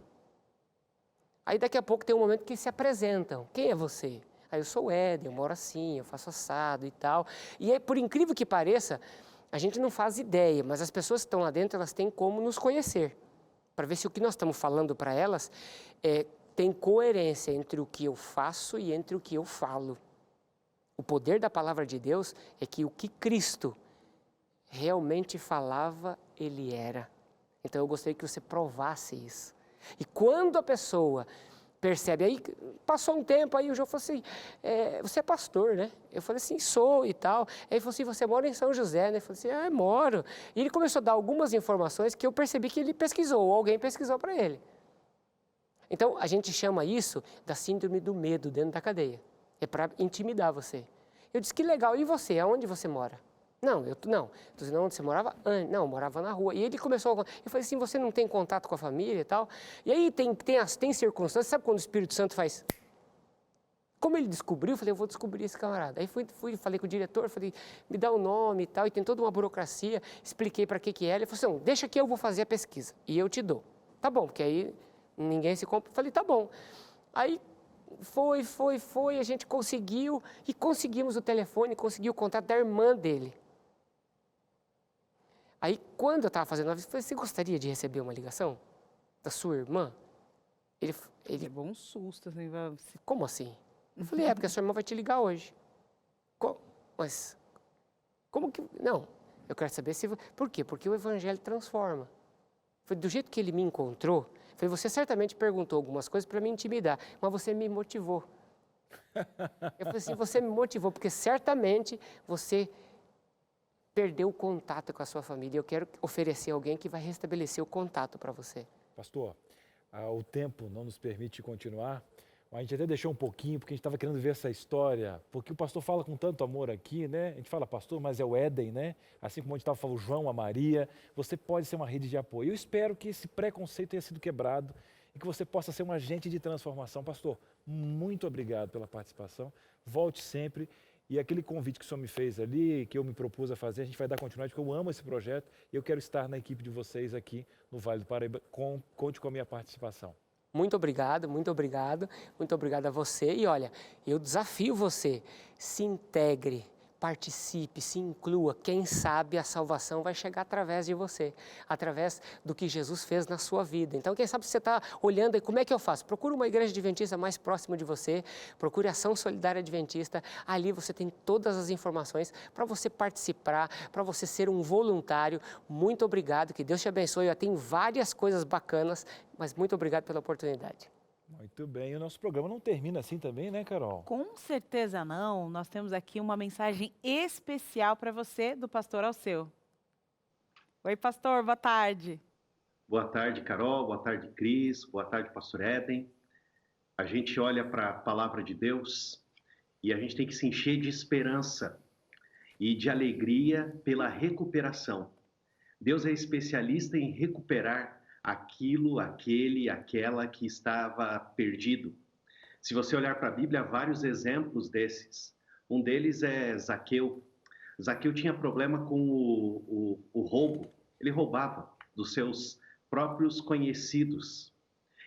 Aí daqui a pouco tem um momento que se apresentam. Quem é você? Aí eu sou o Éder, eu moro assim, eu faço assado e tal. E aí, por incrível que pareça, a gente não faz ideia, mas as pessoas que estão lá dentro, elas têm como nos conhecer. Para ver se o que nós estamos falando para elas tem coerência entre o que eu faço e entre o que eu falo. O poder da palavra de Deus é que o que Cristo realmente falava, Ele era. Então eu gostaria que você provasse isso. E quando a pessoa percebe, aí passou um tempo, aí o João falou assim, você é pastor, né? Eu falei assim, sou e tal. Aí ele falou assim, você mora em São José, né? Eu falei assim, moro. E ele começou a dar algumas informações que eu percebi que ele pesquisou, ou alguém pesquisou para ele. Então, a gente chama isso da síndrome do medo dentro da cadeia. É para intimidar você. Eu disse, que legal, e você? Aonde você mora? Não, não. Tô dizendo, onde você morava? Não, eu morava na rua. E ele começou, eu falei assim, você não tem contato com a família e tal? E aí tem circunstâncias, sabe quando o Espírito Santo faz? Como ele descobriu, eu falei, eu vou descobrir esse camarada. Aí falei com o diretor, falei, me dá o nome e tal, e tem toda uma burocracia, expliquei para que é. Ele falou assim, não, deixa que eu vou fazer a pesquisa, e eu te dou. Tá bom, porque aí ninguém se compra. Falei, tá bom. Aí foi, a gente conseguiu, e conseguimos o telefone, conseguiu o contato da irmã dele. Aí, quando eu estava fazendo a visita, eu falei, você gostaria de receber uma ligação da sua irmã? Ele levou um susto, assim. Como assim? Eu falei, porque a sua irmã vai te ligar hoje. Mas, como que... Não, eu quero saber se... Por quê? Porque o evangelho transforma. Eu Foi do jeito que ele me encontrou. Foi, você certamente perguntou algumas coisas para me intimidar, mas você me motivou. Eu falei assim, você me motivou, porque certamente você perdeu o contato com a sua família. Eu quero oferecer alguém que vai restabelecer o contato para você. Pastor, o tempo não nos permite continuar. A gente até deixou um pouquinho, porque a gente estava querendo ver essa história, porque o pastor fala com tanto amor aqui, né? A gente fala, pastor, mas é o Éden, né? Assim como a gente estava falando, o João, a Maria, você pode ser uma rede de apoio. Eu espero que esse preconceito tenha sido quebrado e que você possa ser um agente de transformação. Pastor, muito obrigado pela participação. Volte sempre. E aquele convite que o senhor me fez ali, que eu me propus a fazer, a gente vai dar continuidade, porque eu amo esse projeto e eu quero estar na equipe de vocês aqui no Vale do Paraíba. Conte com a minha participação. Muito obrigado, muito obrigado, muito obrigado a você. E olha, eu desafio você, se integre, participe, se inclua. Quem sabe a salvação vai chegar através de você, através do que Jesus fez na sua vida. Então, quem sabe você está olhando aí, como é que eu faço? Procure uma igreja adventista mais próxima de você, procure a Ação Solidária Adventista. Ali você tem todas as informações para você participar, para você ser um voluntário. Muito obrigado, que Deus te abençoe. Tem várias coisas bacanas, mas muito obrigado pela oportunidade. Muito bem, o nosso programa não termina assim também, né, Carol? Com certeza não. Nós temos aqui uma mensagem especial para você, do pastor Alceu. Oi, pastor, boa tarde. Boa tarde, Carol. Boa tarde, Cris. Boa tarde, pastor Éden. A gente olha para a palavra de Deus e a gente tem que se encher de esperança e de alegria pela recuperação. Deus é especialista em recuperar aquilo, aquela que estava perdido. Se você olhar para a Bíblia, há vários exemplos desses. Um deles é Zaqueu. Zaqueu tinha problema com o roubo. Ele roubava dos seus próprios conhecidos.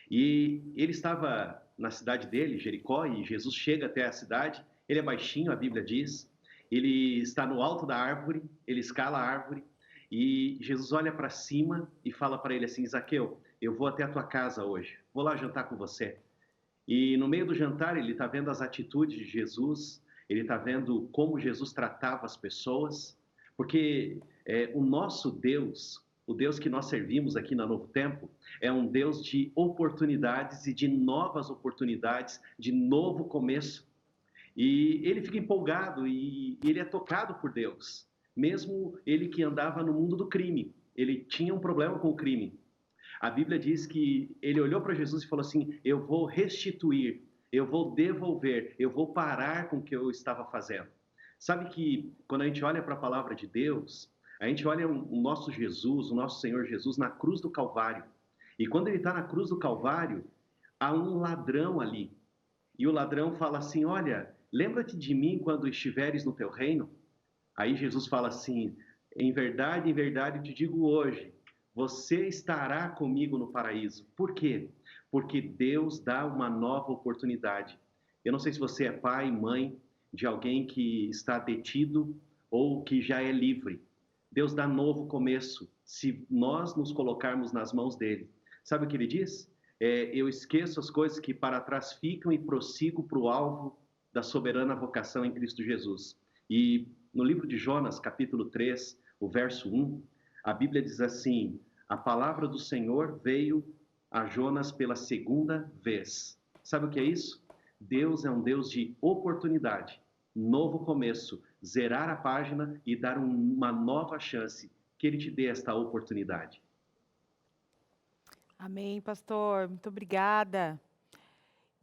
E ele estava na cidade dele, Jericó, e Jesus chega até a cidade. Ele é baixinho, a Bíblia diz. Ele está no alto da árvore, ele escala a árvore. E Jesus olha para cima e fala para ele assim, Zaqueu, eu vou até a tua casa hoje, vou lá jantar com você. E no meio do jantar ele está vendo as atitudes de Jesus, ele está vendo como Jesus tratava as pessoas, porque o nosso Deus, o Deus que nós servimos aqui na Novo Tempo, é um Deus de oportunidades e de novas oportunidades, de novo começo. E ele fica empolgado e ele é tocado por Deus. Mesmo ele que andava no mundo do crime, ele tinha um problema com o crime. A Bíblia diz que ele olhou para Jesus e falou assim, eu vou restituir, eu vou devolver, eu vou parar com o que eu estava fazendo. Sabe que quando a gente olha para a palavra de Deus, a gente olha o nosso Jesus, o nosso Senhor Jesus na cruz do Calvário. E quando ele está na cruz do Calvário, há um ladrão ali. E o ladrão fala assim, olha, lembra-te de mim quando estiveres no teu reino? Aí Jesus fala assim, em verdade eu te digo hoje, você estará comigo no paraíso. Por quê? Porque Deus dá uma nova oportunidade. Eu não sei se você é pai, mãe de alguém que está detido ou que já é livre. Deus dá novo começo, se nós nos colocarmos nas mãos dele. Sabe o que ele diz? Eu esqueço as coisas que para trás ficam e prossigo para o alvo da soberana vocação em Cristo Jesus. E no livro de Jonas, capítulo 3, o verso 1, a Bíblia diz assim, a palavra do Senhor veio a Jonas pela segunda vez. Sabe o que é isso? Deus é um Deus de oportunidade, novo começo, zerar a página e dar uma nova chance. Que Ele te dê esta oportunidade. Amém, pastor. Muito obrigada.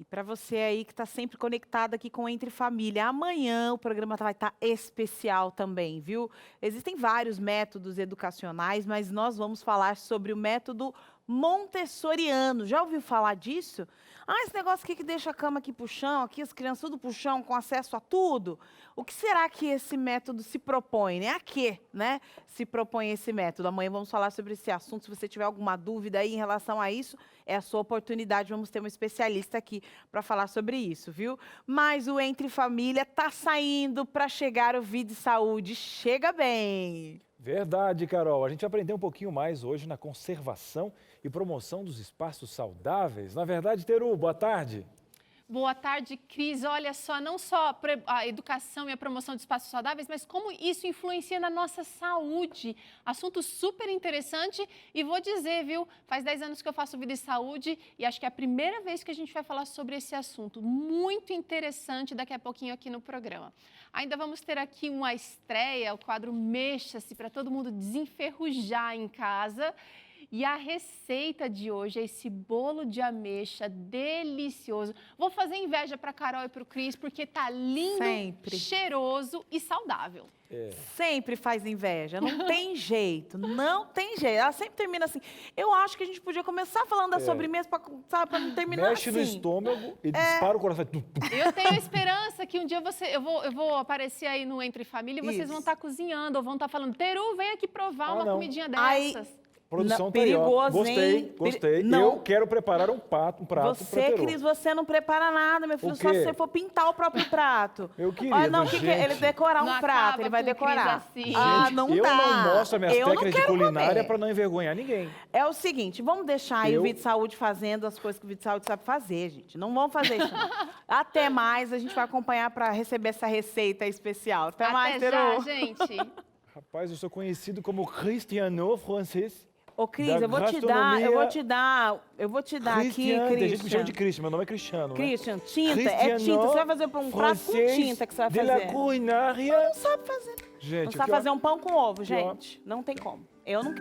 E para você aí que está sempre conectado aqui com Entre Família, amanhã o programa vai estar especial também, viu? Existem vários métodos educacionais, mas nós vamos falar sobre o método montessoriano. Já ouviu falar disso? Esse negócio aqui que deixa a cama aqui pro chão, aqui as crianças tudo pro chão, com acesso a tudo. O que será que esse método se propõe, né? A quê, né? Se propõe esse método. Amanhã vamos falar sobre esse assunto. Se você tiver alguma dúvida aí em relação a isso, é a sua oportunidade. Vamos ter um especialista aqui para falar sobre isso, viu? Mas o Entre Família tá saindo para chegar o Vida e Saúde. Chega bem! Verdade, Carol. A gente aprendeu um pouquinho mais hoje na conservação e promoção dos espaços saudáveis. Na verdade, Teru, boa tarde. Boa tarde, Cris. Olha só, não só a educação e a promoção de espaços saudáveis, mas como isso influencia na nossa saúde. Assunto super interessante e vou dizer, viu, faz 10 anos que eu faço Vida e Saúde e acho que é a primeira vez que a gente vai falar sobre esse assunto. Muito interessante daqui a pouquinho aqui no programa. Ainda vamos ter aqui uma estreia, o quadro Mexa-se, para todo mundo desenferrujar em casa. E a receita de hoje é esse bolo de ameixa delicioso. Vou fazer inveja para a Carol e para o Cris, porque tá lindo, Sempre. Cheiroso e saudável. Sempre faz inveja, não tem jeito, não tem jeito. Ela sempre termina assim. Eu acho que a gente podia começar falando da sobremesa para não terminar Mexe assim. no estômago e dispara o coração. Eu tenho esperança que um dia eu vou aparecer aí no Entre Família e vocês Isso. vão estar cozinhando ou vão estar falando, Teru, vem aqui provar uma comidinha Aí, dessas. Produção Não, tá aí, ó. perigoso, Gostei, hein? gostei. Não. Eu quero preparar um prato pra Você, Teru. Cris, você não prepara nada, meu filho, O só quê? se você for pintar o próprio prato. Eu queria, Olha, não, gente. ele decorar um Não prato, acaba ele vai com o Cris decorar. assim. Ah, não eu dá. não mostro minhas Eu não técnicas de quero culinária comer. pra não envergonhar ninguém. É o seguinte, vamos deixar aí Eu- o Vida e Saúde fazendo as coisas que o Vida e Saúde sabe fazer, gente. Não vamos fazer isso, não. Até mais, a gente vai acompanhar para receber essa receita especial. Até mais, Até já, Teru. gente. Rapaz, eu sou conhecido como Cristiano francês. Ô, Cris, Da eu vou te dar aqui, Christian. Tem gente que me chama Christian. de Christian, meu nome é Cristiano, né? Christian, tinta, Cristiano é tinta. Você vai fazer um prato com francês tinta que você vai de fazer. la culinária. Não sabe fazer. Gente, Não sabe aqui, ó. fazer um pão com ovo, Aqui, ó. gente. Não tem como. Eu não